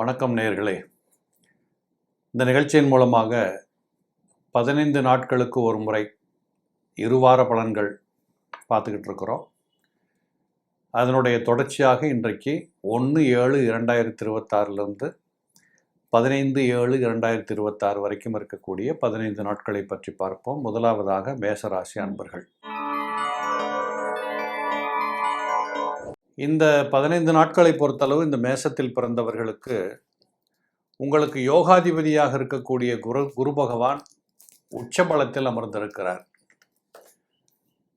வணக்கம் நேயர்களே. இந்த நிகழ்ச்சியின் மூலமாக 15 நாட்களுக்கு ஒரு முறை இருவார பலன்கள் பார்த்துக்கிட்டு இருக்கிறோம். அதனுடைய தொடர்ச்சியாக இன்றைக்கு 1/7/2026 15/7/2026 வரைக்கும் இருக்கக்கூடிய 15 நாட்களை பற்றி பார்ப்போம். முதலாவதாக மேசராசி அன்பர்கள். இந்த 15 நாட்களை பொறுத்தளவு இந்த மேசத்தில் பிறந்தவர்களுக்கு உங்களுக்கு யோகாதிபதியாக இருக்கக்கூடிய குரு பகவான் உச்சபலத்தில் அமர்ந்திருக்கிறார்.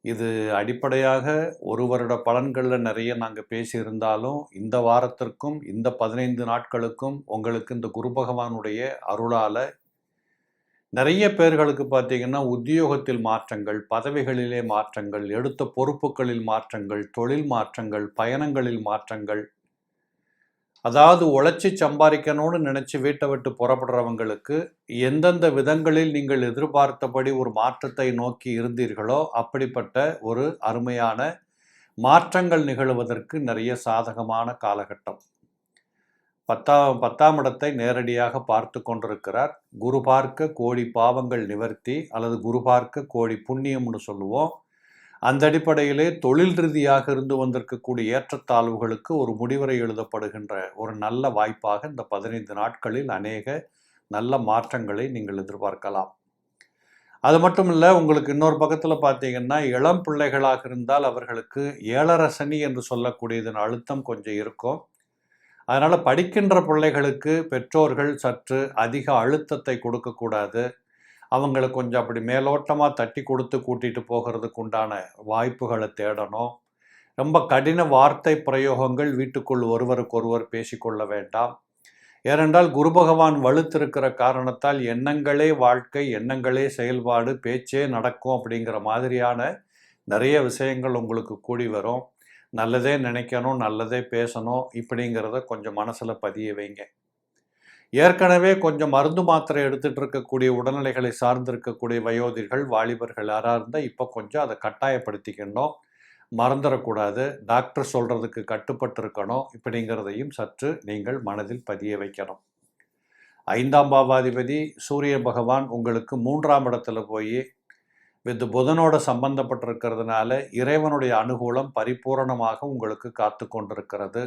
இது அடிப்படையாக ஒரு வருட பலன்களில் நிறைய நாங்கள் பேசியிருந்தாலும் இந்த வாரத்திற்கும் இந்த 15 நாட்களுக்கும் உங்களுக்கு இந்த குரு பகவானுடைய அருளால் நிறைய பேர்களுக்கு பார்த்தீங்கன்னா உத்தியோகத்தில் மாற்றங்கள், பதவிகளிலே மாற்றங்கள், எடுத்த பொறுப்புகளில் மாற்றங்கள், தொழில் மாற்றங்கள், பயணங்களில் மாற்றங்கள், அதாவது உழைச்சி சம்பாதிக்கணும்னு நினச்சி வீட்டை விட்டு புறப்படுறவங்களுக்கு எந்தெந்த விதங்களில் நீங்கள் எதிர்பார்த்தபடி ஒரு மாற்றத்தை நோக்கி இருந்தீர்களோ அப்படிப்பட்ட ஒரு அருமையான மாற்றங்கள் நிகழ்வதற்கு நிறைய சாதகமான காலகட்டம். 10ஆம் இடத்தை நேரடியாக பார்த்து கொண்டிருக்கிறார். குரு பார்க்க கோடி பாவங்கள் நிவர்த்தி அல்லது குரு பார்க்க கோடி புண்ணியம்னு சொல்லுவோம். அந்த அடிப்படையிலே தொழில் ரீதியாக இருந்து வந்திருக்கக்கூடிய ஏற்றத்தாழ்வுகளுக்கு ஒரு முடிவுரை எழுதப்படுகின்ற ஒரு நல்ல வாய்ப்பாக இந்த 15 நாட்களில் அநேக நல்ல மாற்றங்களை நீங்கள் எதிர்பார்க்கலாம். அது மட்டும் இல்லை, உங்களுக்கு இன்னொரு பக்கத்தில் பார்த்தீங்கன்னா இளம் பிள்ளைகளாக இருந்தால் அவர்களுக்கு 7.5 சனி என்று சொல்லக்கூடியதன் அழுத்தம் கொஞ்சம் இருக்கும். அதனால் படிக்கின்ற பிள்ளைகளுக்கு பெற்றோர்கள் சற்று அதிக அழுத்தத்தை கொடுக்கக்கூடாது. அவங்களை கொஞ்சம் அப்படி மேலோட்டமாக தட்டி கொடுத்து கூட்டிகிட்டு போகிறதுக்கு உண்டான வாய்ப்புகளை தேடணும். ரொம்ப கடின வார்த்தை பிரயோகங்கள் வீட்டுக்குள் ஒருவருக்கொருவர் பேசிக்கொள்ள வேண்டாம். ஏனென்றால் குரு பகவான் வலுத்திருக்கிற காரணத்தால் எண்ணங்களே வாழ்க்கை, எண்ணங்களே செயல்பாடு, பேச்சே நடக்கும் அப்படிங்கிற மாதிரியான நிறைய விஷயங்கள் உங்களுக்கு கூடி வரும். நல்லதே நினைக்கணும், நல்லதே பேசணும், இப்படிங்கிறத கொஞ்சம் மனசில் பதிய வைங்க. ஏற்கனவே கொஞ்சம் மருந்து மாத்திரை எடுத்துகிட்டு இருக்கக்கூடிய உடல்நிலைகளை சார்ந்திருக்கக்கூடிய வயோதிகர்கள், வாலிபர்கள் யாராக இருந்தால் இப்போ கொஞ்சம் அதை கட்டாயப்படுத்திக்கணும், மறந்துடக்கூடாது, டாக்டர் சொல்கிறதுக்கு கட்டுப்பட்டு இருக்கணும், இப்படிங்கிறதையும் சற்று நீங்கள் மனதில் பதிய வைக்கணும். 5ஆம் பாவாதிபதி சூரிய பகவான் உங்களுக்கு 3ஆம் இடத்துல போய் வித் புதனோட சம்பந்தப்பட்டிருக்கிறதுனால இறைவனுடைய அனுகூலம் பரிபூரணமாக உங்களுக்கு காத்து கொண்டிருக்கிறது.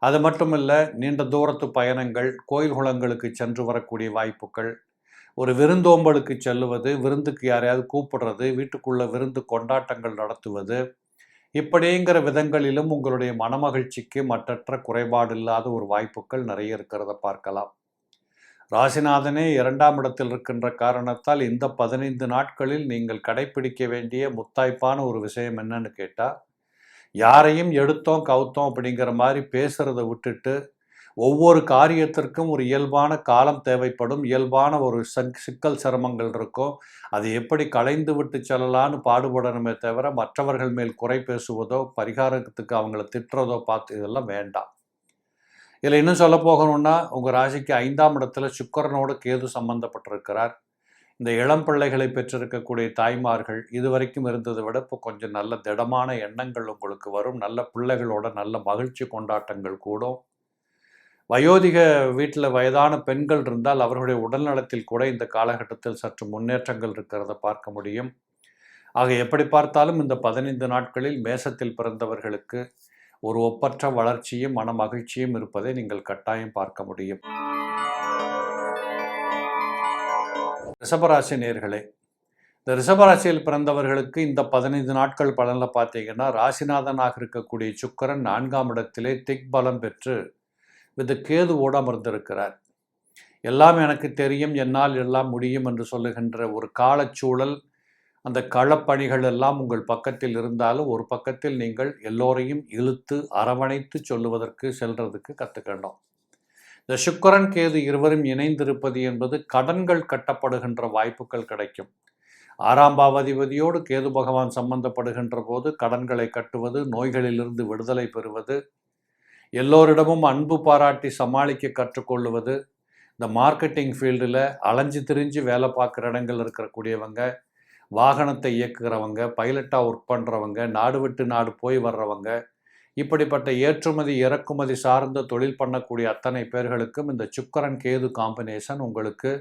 அது மட்டும் இல்லை, நீண்ட தூரத்து பயணங்கள், கோயில் குளங்களுக்கு சென்று வரக்கூடிய வாய்ப்புகள், ஒரு விருந்தோம்பலுக்கு செல்லுவது, விருந்துக்கு யாரையாவது கூப்பிடுறது, வீட்டுக்குள்ள விருந்து கொண்டாட்டங்கள் நடத்துவது, இப்படிங்கிற விதங்களிலும் உங்களுடைய மனமகிழ்ச்சிக்கு மற்றற்ற குறைபாடு இல்லாத ஒரு வாய்ப்புகள் நிறைய இருக்கிறத பார்க்கலாம். ராசிநாதனே 2ஆம் இடத்தில் இருக்கின்ற காரணத்தால் இந்த 15 நாட்களில் நீங்கள் கடைப்பிடிக்க வேண்டிய முத்தாய்ப்பான ஒரு விஷயம் என்னன்னு கேட்டால், யாரையும் எடுத்தோம் கவுத்தோம் அப்படிங்கிற மாதிரி பேசுகிறத விட்டுட்டு ஒவ்வொரு காரியத்திற்கும் ஒரு இயல்பான காலம் தேவைப்படும், இயல்பான ஒரு சிக்கல் சிரமங்கள் இருக்கும். அதை எப்படி களைந்து விட்டு செல்லலான்னு பாடுபடணுமே தவிர மற்றவர்கள் மேல் குறை பேசுவதோ பரிகாரத்துக்கு அவங்கள திட்டுறதோ பார்த்து இதெல்லாம் வேண்டாம். இதில் இன்னும் சொல்ல போகணும்னா, உங்கள் ராசிக்கு 5ஆம் இடத்துல சுக்கிரனோடு கேது சம்பந்தப்பட்டிருக்கிறார். இந்த இளம் பிள்ளைகளை பெற்றிருக்கக்கூடிய தாய்மார்கள் இதுவரைக்கும் இருந்ததை விட இப்போ கொஞ்சம் நல்ல திடமான எண்ணங்கள் உங்களுக்கு வரும். நல்ல பிள்ளைகளோட நல்ல மகிழ்ச்சி கொண்டாட்டங்கள் கூடும். வயோதிக வீட்டில் வயதான பெண்கள் இருந்தால் அவர்களுடைய உடல்நலத்தில் கூட இந்த காலகட்டத்தில் சற்று முன்னேற்றங்கள் இருக்கிறத பார்க்க முடியும். ஆக எப்படி பார்த்தாலும் இந்த 15 நாட்களில் மேசத்தில் பிறந்தவர்களுக்கு ஒரு ஒப்பற்ற வளர்ச்சியும் மன மகிழ்ச்சியும் இருப்பதை நீங்கள் கட்டாயம் பார்க்க முடியும். ரிஷபராசி நேயர்களே, இந்த ரிஷபராசியில் பிறந்தவர்களுக்கு இந்த 15 நாட்கள் பலனில் பார்த்தீங்கன்னா, ராசிநாதனாக இருக்கக்கூடிய சுக்கிரன் 4ஆம் இடத்திலே திக்பலம் பெற்று வித் கேதுவோடு அமர்ந்திருக்கிறார். எல்லாம் எனக்கு தெரியும், என்னால் எல்லாம் முடியும் என்று சொல்லுகின்ற ஒரு காலச்சூழல், அந்த களப்பணிகள் எல்லாம் உங்கள் பக்கத்தில் இருந்தாலும் ஒரு பக்கத்தில் நீங்கள் எல்லோரையும் இழுத்து அரவணைத்து சொல்லுவதற்கு செல்றதுக்கு கற்றுக்கணும். இந்த சுக்கிரன் கேது இருவரும் இணைந்திருப்பது என்பது கடன்கள் கட்டப்படுகின்ற வாய்ப்புகள் கிடைக்கும். 6ஆம் பாவாதிபதியோடு கேது பகவான் சம்பந்தப்படுகின்ற போது கடன்களை கட்டுவது, நோய்களிலிருந்து விடுதலை பெறுவது, எல்லோரிடமும் அன்பு பாராட்டி சமாளிக்க கற்றுக்கொள்ளுவது, இந்த மார்க்கெட்டிங் ஃபீல்டில் அலைஞ்சு திரிஞ்சு வேலை பார்க்குற இடங்கள் இருக்கக்கூடியவங்க, வாகனத்தை இயக்குகிறவங்க, பைலட்டாக ஒர்க் பண்ணுறவங்க, நாடு விட்டு நாடு போய் வர்றவங்க, இப்படிப்பட்ட ஏற்றுமதி இறக்குமதி சார்ந்த தொழில் பண்ணக்கூடிய அத்தனை பேர்களுக்கும் இந்த சுக்கிரன் கேது காம்பினேஷன் உங்களுக்கு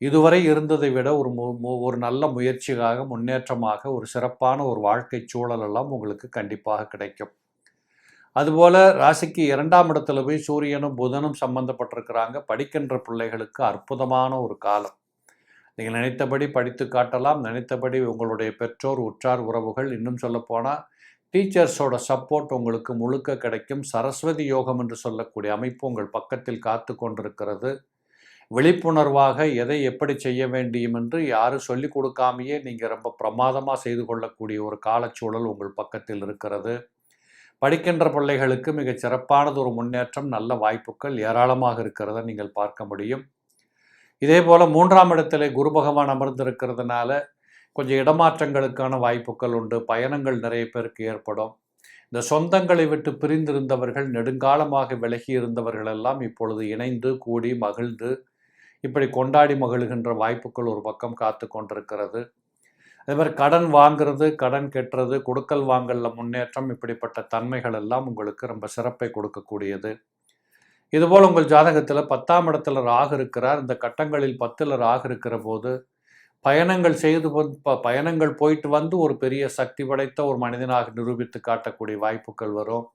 இதுவரை இருந்ததை விட ஒரு நல்ல முயற்சியாக, முன்னேற்றமாக, ஒரு சிறப்பான ஒரு வாழ்க்கை சூழல் எல்லாம் உங்களுக்கு கண்டிப்பாக கிடைக்கும். அதுபோல் ராசிக்கு 2ஆம் இடத்துல போய் சூரியனும் புதனும் சம்பந்தப்பட்டிருக்கிறாங்க. படிக்கின்ற பிள்ளைகளுக்கு அற்புதமான ஒரு காலம். நீங்கள் நினைத்தபடி படித்து காட்டலாம். நினைத்தபடி உங்களுடைய பெற்றோர், உற்றார் உறவுகள், இன்னும் சொல்லப்போனால் டீச்சர்ஸோட சப்போர்ட் உங்களுக்கு முழுக்க கிடைக்கும். சரஸ்வதி யோகம் என்று சொல்லக்கூடிய அமைப்பு உங்கள் பக்கத்தில் காத்து கொண்டிருக்கிறது. விழிப்புணர்வாக எதை எப்படி செய்ய வேண்டியும் என்று யாரும் சொல்லிக் கொடுக்காமையே நீங்கள் ரொம்ப பிரமாதமாக செய்து கொள்ளக்கூடிய ஒரு காலச்சூழல் உங்கள் பக்கத்தில் இருக்கிறது. படிக்கின்ற பிள்ளைகளுக்கு மிகச் சிறப்பானது ஒரு முன்னேற்றம், நல்ல வாய்ப்புகள் ஏராளமாக இருக்கிறத நீங்கள் பார்க்க முடியும். இதே போல் 3ஆம் இடத்திலே குரு பகவான் அமர்ந்திருக்கிறதுனால கொஞ்சம் இடமாற்றங்களுக்கான வாய்ப்புகள் உண்டு. பயணங்கள் நிறைய பேருக்கு ஏற்படும். இந்த சொந்தங்களை விட்டு பிரிந்திருந்தவர்கள், நெடுங்காலமாக விலகி இருந்தவர்கள் எல்லாம் இப்பொழுது இணைந்து கூடி மகிழ்ந்து இப்படி கொண்டாடி மகிழ்கின்ற வாய்ப்புகள் ஒரு பக்கம் காத்து கொண்டிருக்கிறது. அதே மாதிரி கடன் வாங்கிறது, கடன் கெட்டுறது, கொடுக்கல் வாங்கலில் முன்னேற்றம், இப்படிப்பட்ட தன்மைகள் எல்லாம் உங்களுக்கு ரொம்ப சிறப்பை கொடுக்கக்கூடியது. இதுபோல் உங்கள் ஜாதகத்தில் 10ஆம் இடத்துல ராகு இருக்கிறார். இந்த கட்டங்களில் 10ல் ராகு இருக்கிற போது பயணங்கள் போயிட்டு வந்து ஒரு பெரிய சக்தி படைத்த ஒரு மனிதனாக நிரூபித்து காட்டக்கூடிய வாய்ப்புகள் வரும்.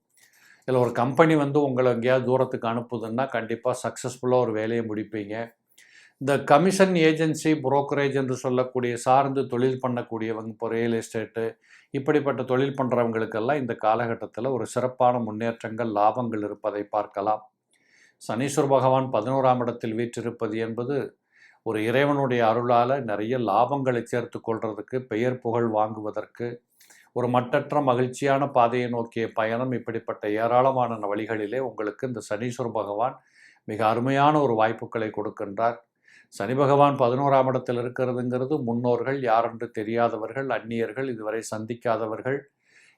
இதில் ஒரு கம்பெனி வந்து உங்களை எங்கேயாவது தூரத்துக்கு அனுப்புதுன்னா கண்டிப்பாக சக்ஸஸ்ஃபுல்லாக ஒரு வேலையை முடிப்பீங்க. இந்த கமிஷன் ஏஜென்சி, புரோக்கரேஜ் என்று சொல்லக்கூடிய சார்ந்து தொழில் பண்ணக்கூடியவங்க, இப்போ ரியல் எஸ்டேட்டு இப்படிப்பட்ட தொழில் பண்ணுறவங்களுக்கெல்லாம் இந்த காலகட்டத்தில் ஒரு சிறப்பான முன்னேற்றங்கள், லாபங்கள் இருப்பதை பார்க்கலாம். சனீஸ்வர பகவான் 11ஆம் இடத்தில் வீற்றிருப்பது என்பது ஒரு இறைவனுடைய அருளால் நிறைய லாபங்களை சேர்த்து கொள்வதற்கு, பெயர் புகழ் வாங்குவதற்கு, ஒரு மட்டற்ற மகிழ்ச்சியான பாதையை நோக்கிய பயணம், இப்படிப்பட்ட ஏராளமான வழிகளிலே உங்களுக்கு இந்த சனீஸ்வர பகவான் மிக அருமையான ஒரு வாய்ப்புகளை கொடுக்கின்றார். சனி பகவான் 11ஆம் இடத்தில் இருக்கிறதுங்கிறது முன்னோர்கள், யாரென்று தெரியாதவர்கள், அந்நியர்கள், இதுவரை சந்திக்காதவர்கள்,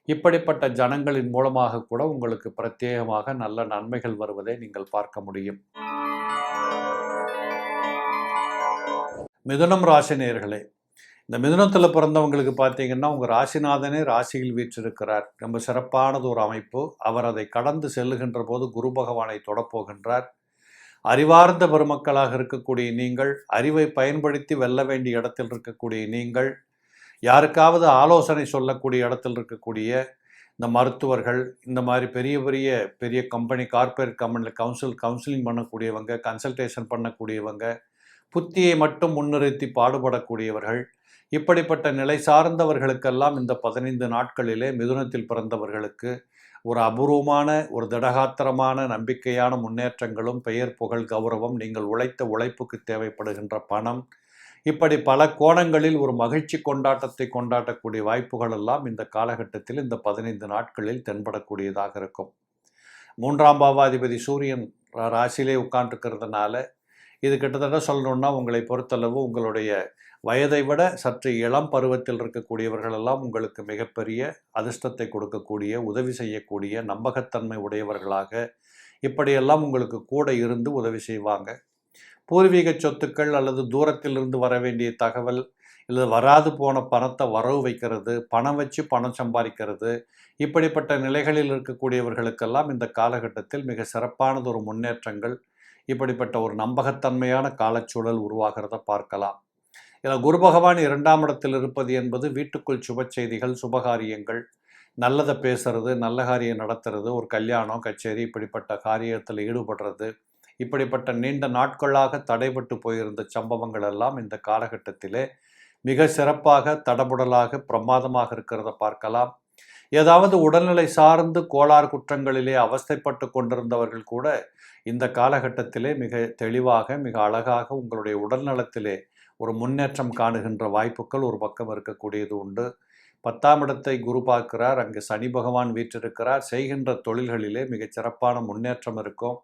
இப்படிப்பட்ட ஜனங்களின் மூலமாக கூட உங்களுக்கு பிரத்யேகமாக நல்ல நன்மைகள் வருவதை நீங்கள் பார்க்க முடியும். மிதுனம் ராசி நேயர்களே, இந்த மிதுனத்தில் பிறந்தவங்களுக்கு பார்த்தீங்கன்னா உங்கள் ராசிநாதனே ராசியில் வீற்றிருக்கிறார். ரொம்ப சிறப்பானது ஒரு அமைப்பு. அவர் அதை கடந்து செல்லுகின்ற போது குரு பகவானை தொடப்போகின்றார். அறிவார்ந்த பெருமக்களாக இருக்கக்கூடிய நீங்கள், அறிவை பயன்படுத்தி வெல்ல வேண்டிய இடத்தில் இருக்கக்கூடிய நீங்கள், யாருக்காவது ஆலோசனை சொல்லக்கூடிய இடத்தில் இருக்கக்கூடிய இந்த மருத்துவர்கள், இந்த மாதிரி பெரிய கம்பெனி, கார்ப்பரேட் கம்பெனியில் கவுன்சிலிங் பண்ணக்கூடியவங்க, கன்சல்டேஷன் பண்ணக்கூடியவங்க, புத்தியை மட்டும் முன்னிறுத்தி பாடுபடக்கூடியவர்கள், இப்படிப்பட்ட நிலை சார்ந்தவர்களுக்கெல்லாம் இந்த 15 நாட்களிலே மிதுனத்தில் பிறந்தவர்களுக்கு ஒரு அபூர்வமான, ஒரு திடகாத்திரமான, நம்பிக்கையான முன்னேற்றங்களும், பெயர் புகழ் கௌரவம், நீங்கள் உழைத்த உழைப்புக்கு தேவைப்படுகின்ற பணம், இப்படி பல கோணங்களில் ஒரு மகிழ்ச்சி கொண்டாட்டத்தை கொண்டாடக்கூடிய வாய்ப்புகள் எல்லாம் இந்த காலகட்டத்தில், இந்த 15 நாட்களில் தென்படக்கூடியதாக இருக்கும். 3ஆம் பாவாதிபதி சூரியன் ராசியிலே உட்கார்ந்துருக்கிறதுனால இது கிட்டத்தட்ட சொல்லணுன்னா உங்களை பொறுத்தளவு உங்களுடைய வயதை விட சற்று இளம் பருவத்தில் இருக்கக்கூடியவர்களெல்லாம் உங்களுக்கு மிகப்பெரிய அதிர்ஷ்டத்தை கொடுக்கக்கூடிய, உதவி செய்யக்கூடிய, நம்பகத்தன்மை உடையவர்களாக இப்படியெல்லாம் உங்களுக்கு கூட இருந்து உதவி செய்வாங்க. பூர்வீக சொத்துக்கள் அல்லது தூரத்திலிருந்து வர வேண்டிய தகவல், இல்லை வராது போன பணத்தை வரவு வைக்கிறது, பணம் வச்சு பணம் சம்பாதிக்கிறது, இப்படிப்பட்ட நிலைகளில் இருக்கக்கூடியவர்களுக்கெல்லாம் இந்த காலகட்டத்தில் மிக சிறப்பானது ஒரு முன்னேற்றங்கள், இப்படிப்பட்ட ஒரு நம்பகத்தன்மையான காலச்சூழல் உருவாகிறத பார்க்கலாம். இதில் குரு பகவான் 2ஆம் இடத்தில் இருப்பது என்பது வீட்டுக்குள் சுப செய்திகள், சுபகாரியங்கள், நல்லதை பேசுறது, நல்ல காரியம் நடத்துறது, ஒரு கல்யாணம், கச்சேரி, இப்படிப்பட்ட காரியத்தில் ஈடுபடுறது, இப்படிப்பட்ட நீண்ட நாட்களாக தடைபட்டு போயிருந்த சம்பவங்கள் எல்லாம் இந்த காலகட்டத்திலே மிக சிறப்பாக, தடபுடலாக, பிரமாதமாக இருக்கிறத பார்க்கலாம். ஏதாவது உடல்நிலை சார்ந்து கோளாறு குற்றங்களிலே அவஸ்தைப்பட்டு கொண்டிருந்தவர்கள் கூட இந்த காலகட்டத்திலே மிக தெளிவாக, மிக அழகாக உங்களுடைய உடல்நலத்திலே ஒரு முன்னேற்றம் காணுகின்ற வாய்ப்புகள் ஒரு பக்கம் இருக்கக்கூடியது உண்டு. 10ஆம் இடத்தை குரு பார்க்கிறார். அங்கு சனி பகவான் வீற்றிருக்கிறார். செய்கின்ற தொழில்களிலே மிகச் சிறப்பான முன்னேற்றம் இருக்கும்.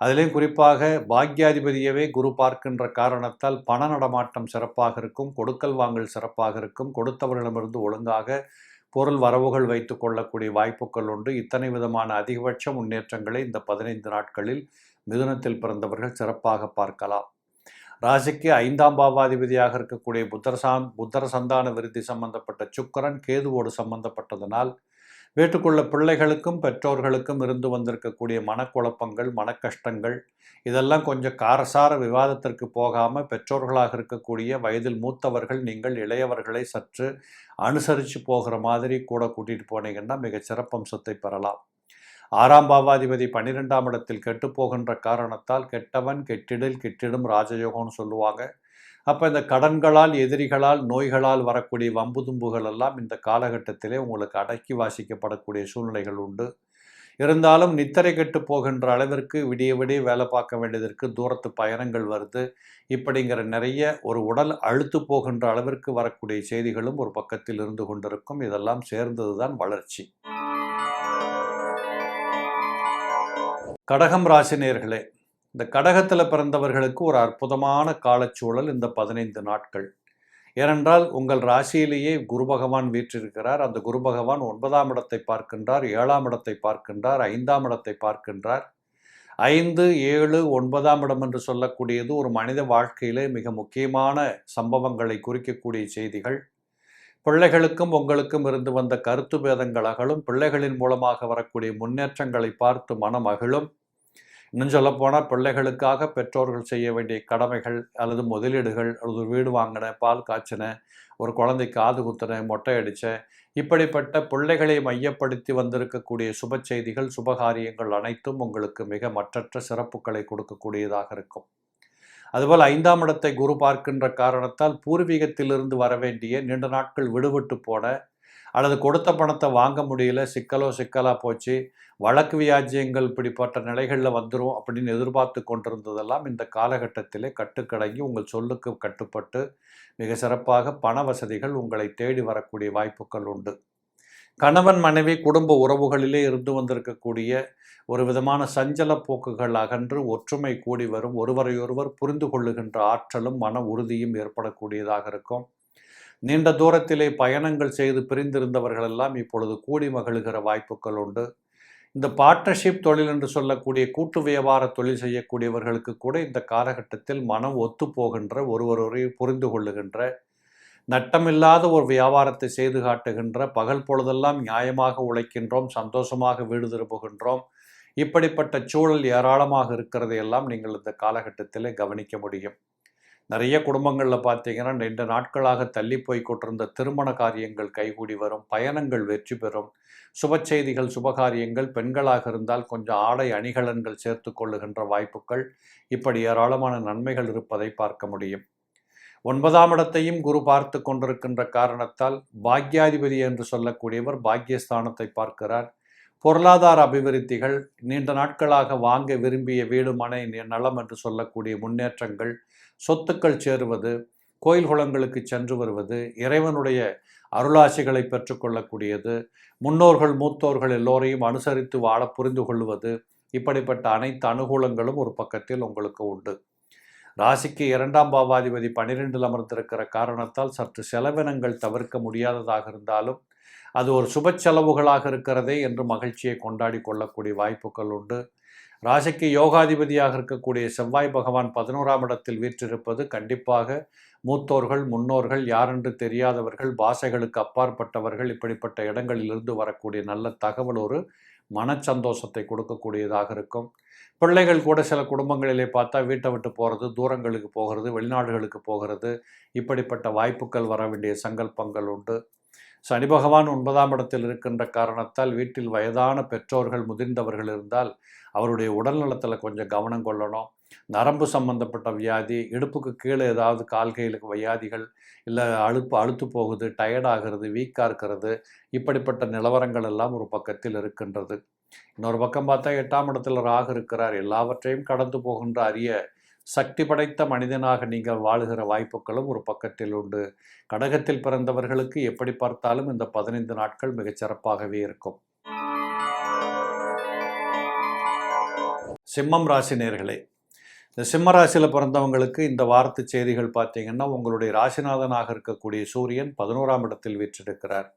அதிலேயும் குறிப்பாக பாக்யாதிபதியவே குரு பார்க்கின்ற காரணத்தால் பண நடமாட்டம் சிறப்பாக இருக்கும், கொடுக்கல் வாங்கல் சிறப்பாக இருக்கும், கொடுத்தவர்களிடமிருந்து ஒழுங்காக பொருள் வரவுகள் வைத்து கொள்ளக்கூடிய வாய்ப்புகள் உண்டு. இத்தனை விதமான அதிகபட்ச முன்னேற்றங்களை இந்த 15 நாட்களில் மிதுனத்தில் பிறந்தவர்கள் சிறப்பாக பார்க்கலாம். ராசிக்கு 5ஆம் பாவாதிபதியாக இருக்கக்கூடிய புத்தர சந்தான விருத்தி சம்பந்தப்பட்ட சுக்கிரன் கேதுவோடு சம்பந்தப்பட்டதனால் வீட்டுக்குள்ள பிள்ளைகளுக்கும் பெற்றோர்களுக்கும் இருந்து வந்திருக்கக்கூடிய மனக்குழப்பங்கள், மனக்கஷ்டங்கள் இதெல்லாம் கொஞ்சம் காரசார விவாதத்திற்கு போகாமல் பெற்றோர்களாக இருக்கக்கூடிய வயதில் மூத்தவர்கள் நீங்கள் இளையவர்களை சற்று அனுசரித்து போகிற மாதிரி கூட கூட்டிகிட்டு போனீங்கன்னா மிக சிறப்பம்சத்தை பெறலாம். 6ஆம் பாவாதிபதி 12ஆம் இடத்தில் கெட்டுப்போகின்ற காரணத்தால் கெட்டவன் கெட்டிடில் கெட்டிடும் ராஜயோகம்னு சொல்லுவாங்க. அப்போ இந்த கடன்களால், எதிரிகளால், நோய்களால் வரக்கூடிய வம்பு தும்புகள் எல்லாம் இந்த காலகட்டத்திலே உங்களுக்கு அடக்கி வாசிக்கப்படக்கூடிய சூழ்நிலைகள் உண்டு. இருந்தாலும் நித்திரை கெட்டு போகின்ற அளவிற்கு விடிய விடிய வேலை பார்க்க வேண்டியதற்கு தூரத்து பயணங்கள் வருது. இப்படிங்கிற நிறைய ஒரு உடல் அழுத்து போகின்ற அளவிற்கு வரக்கூடிய செய்திகளும் ஒரு பக்கத்தில் இருந்து கொண்டிருக்கும். இதெல்லாம் சேர்ந்தது தான் வளர்ச்சி. கடகம் ராசி நேயர்களே, இந்த கடகத்தில் பிறந்தவர்களுக்கு ஒரு அற்புதமான காலச்சூழல் இந்த 15 நாட்கள். ஏனென்றால் உங்கள் ராசியிலேயே குரு பகவான் வீற்றிருக்கிறார். அந்த குரு பகவான் 9ஆம் இடத்தை பார்க்கின்றார், 7ஆம் இடத்தை பார்க்கின்றார், 5ஆம் இடத்தை பார்க்கின்றார். 5, 7, 9ஆம் இடம் என்று சொல்லக்கூடியது ஒரு மனித வாழ்க்கையிலே மிக முக்கியமான சம்பவங்களை குறிக்கக்கூடிய செய்திகள். பிள்ளைகளுக்கும் உங்களுக்கும் இருந்து வந்த கருத்து பேதங்கள் அகலும். பிள்ளைகளின் மூலமாக வரக்கூடிய முன்னேற்றங்களை பார்த்து மனமகிழும். இன்னும் சொல்லப்போனால் பிள்ளைகளுக்காக பெற்றோர்கள் செய்ய வேண்டிய கடமைகள் அல்லது முதலீடுகள், அல்லது வீடு வாங்கின, பால் காய்ச்சின, ஒரு குழந்தைக்கு காது குத்தின, மொட்டை அடித்த, இப்படிப்பட்ட பிள்ளைகளை மையப்படுத்தி வந்திருக்கக்கூடிய சுப செய்திகள், சுபகாரியங்கள் அனைத்தும் உங்களுக்கு மிக மற்றற்ற சிறப்புகளை கொடுக்கக்கூடியதாக இருக்கும். அதுபோல் 5ஆம் இடத்தை குரு பார்க்கின்ற காரணத்தால் பூர்வீகத்திலிருந்து வர வேண்டிய நீண்ட நாட்கள் விடுபட்டு போன அல்லது கொடுத்த பணத்தை வாங்க முடியல, சிக்கலாக போச்சு, வழக்கு வியாஜ்யங்கள் இப்படிப்பட்ட நிலைகளில் வந்துடும் அப்படின்னு எதிர்பார்த்து கொண்டிருந்ததெல்லாம் இந்த காலகட்டத்திலே கட்டுக்கடங்கி உங்கள் சொல்லுக்கு கட்டுப்பட்டு மிக சிறப்பாக பண வசதிகள் உங்களை தேடி வரக்கூடிய வாய்ப்புகள் உண்டு. கணவன் மனைவி குடும்ப உறவுகளிலே இருந்து வந்திருக்கக்கூடிய ஒரு விதமான சஞ்சல போக்குகள் அகன்று ஒற்றுமை கூடி வரும். ஒருவரையொருவர் புரிந்து கொள்ளுகின்ற ஆற்றலும் மன உறுதியும் ஏற்படக்கூடியதாக இருக்கும். நீண்ட தூரத்திலே பயணங்கள் செய்து பிரிந்திருந்தவர்களெல்லாம் இப்பொழுது கூடி மகிழ்கிற வாய்ப்புகள் உண்டு. இந்த பார்ட்னர்ஷிப் தொழில் என்று சொல்லக்கூடிய கூட்டு வியாபார தொழில் செய்யக்கூடியவர்களுக்கு கூட இந்த காலகட்டத்தில் மனம் ஒத்து போகின்ற, ஒருவரை புரிந்து கொள்ளுகின்ற, நட்டமில்லாத ஒரு வியாபாரத்தை செய்து காட்டுகின்ற, பகல் பொழுதெல்லாம் நியாயமாக உழைக்கின்றோம், சந்தோஷமாக வீடு திரும்புகின்றோம், இப்படிப்பட்ட சூழல் ஏராளமாக இருக்கிறதையெல்லாம் நீங்கள் இந்த காலகட்டத்தில் கவனிக்க முடியும். நிறைய குடும்பங்களில் பார்த்தீங்கன்னா நீண்ட நாட்களாக தள்ளி போய் கொண்டிருந்த திருமண காரியங்கள் கைகூடி வரும், பயணங்கள் வெற்றி பெறும், சுப செய்திகள், சுபகாரியங்கள், பெண்களாக இருந்தால் கொஞ்சம் ஆடை அணிகலன்கள் சேர்த்து கொள்ளுகின்ற வாய்ப்புகள், இப்படி ஏராளமான நன்மைகள் இருப்பதை பார்க்க முடியும். 9ஆம் இடத்தையும் குரு பார்த்து கொண்டிருக்கின்ற காரணத்தால் பாக்யாதிபதி என்று சொல்லக்கூடியவர் பாக்யஸ்தானத்தை பார்க்கிறார். பொருளாதார அபிவிருத்திகள், நீண்ட நாட்களாக வாங்க விரும்பிய வீடு மனை நலம் என்று சொல்லக்கூடிய முன்னேற்றங்கள், சொத்துக்கள் சேருவது, கோயில் குளங்களுக்கு சென்று வருவது, இறைவனுடைய அருளாசிகளை பெற்றுக்கொள்ளக்கூடியது, முன்னோர்கள் மூத்தோர்கள் எல்லோரையும் அனுசரித்து வாழ புரிந்து கொள்வது, இப்படிப்பட்ட அனைத்து அனுகூலங்களும் ஒரு பக்கத்தில் உங்களுக்கு உண்டு. ராசிக்கு 2ஆம் பாவாதிபதி 12இல் அமர்ந்திருக்கிற காரணத்தால் சற்று செலவினங்கள் தவிர்க்க முடியாததாக இருந்தாலும் அது ஒரு சுப செலவுகளாக இருக்கிறதே என்று மகிழ்ச்சியை கொண்டாடி கொள்ளக்கூடிய வாய்ப்புகள் உண்டு. ராசிக்கு யோகாதிபதியாக இருக்கக்கூடிய செவ்வாய் பகவான் 11ஆம் இடத்தில் வீற்றிருப்பது கண்டிப்பாக மூத்தோர்கள், முன்னோர்கள், யாரென்று தெரியாதவர்கள், பாஷைகளுக்கு அப்பாற்பட்டவர்கள், இப்படிப்பட்ட இடங்களிலிருந்து வரக்கூடிய நல்ல தகவல் ஒரு மனச்சந்தோஷத்தை கொடுக்கக்கூடியதாக இருக்கும். பிள்ளைகள் கூட சில குடும்பங்களிலே பார்த்தா வீட்டை விட்டு போகிறது, தூரங்களுக்கு போகிறது, வெளிநாடுகளுக்கு போகிறது, இப்படிப்பட்ட வாய்ப்புகள் வர வேண்டிய சங்கல்பங்கள் உண்டு. சனி பகவான் 9ஆம் இடத்தில் இருக்கின்ற காரணத்தால் வீட்டில் வயதான பெற்றோர்கள், முதிர்ந்தவர்கள் இருந்தால் அவருடைய உடல் நலத்தில் கொஞ்சம் கவனம் கொள்ளணும். நரம்பு சம்பந்தப்பட்ட வியாதி, இடுப்புக்கு கீழே ஏதாவது கால்கைகளுக்கு வியாதிகள், இல்லை அழுத்து போகுது, டயர்டாகிறது, வீக்காக இருக்கிறது, இப்படிப்பட்ட நிலவரங்கள் எல்லாம் ஒரு பக்கத்தில் இருக்கின்றது. இன்னொரு பக்கம் பார்த்தா 8ஆம் இடத்தில் ராகு இருக்கிறார். எல்லாவற்றையும் கடந்து போகின்ற அரிய சக்தி படைத்த மனிதனாக நீங்கள் வாழுகிற வாய்ப்புகளும் ஒரு பக்கத்தில் உண்டு. கடகத்தில் பிறந்தவர்களுக்கு எப்படி பார்த்தாலும் இந்த 15 நாட்கள் மிகச் சிறப்பாகவே இருக்கும். சிம்மம் ராசி நேயர்களே, இந்த சிம்ம ராசியில் பிறந்தவங்களுக்கு இந்த வார்த்தை செய்திகள் பார்த்தீங்கன்னா, உங்களுடைய ராசிநாதனாக இருக்கக்கூடிய சூரியன் 11ஆம் இடத்தில் வீற்றிருக்கிறார்.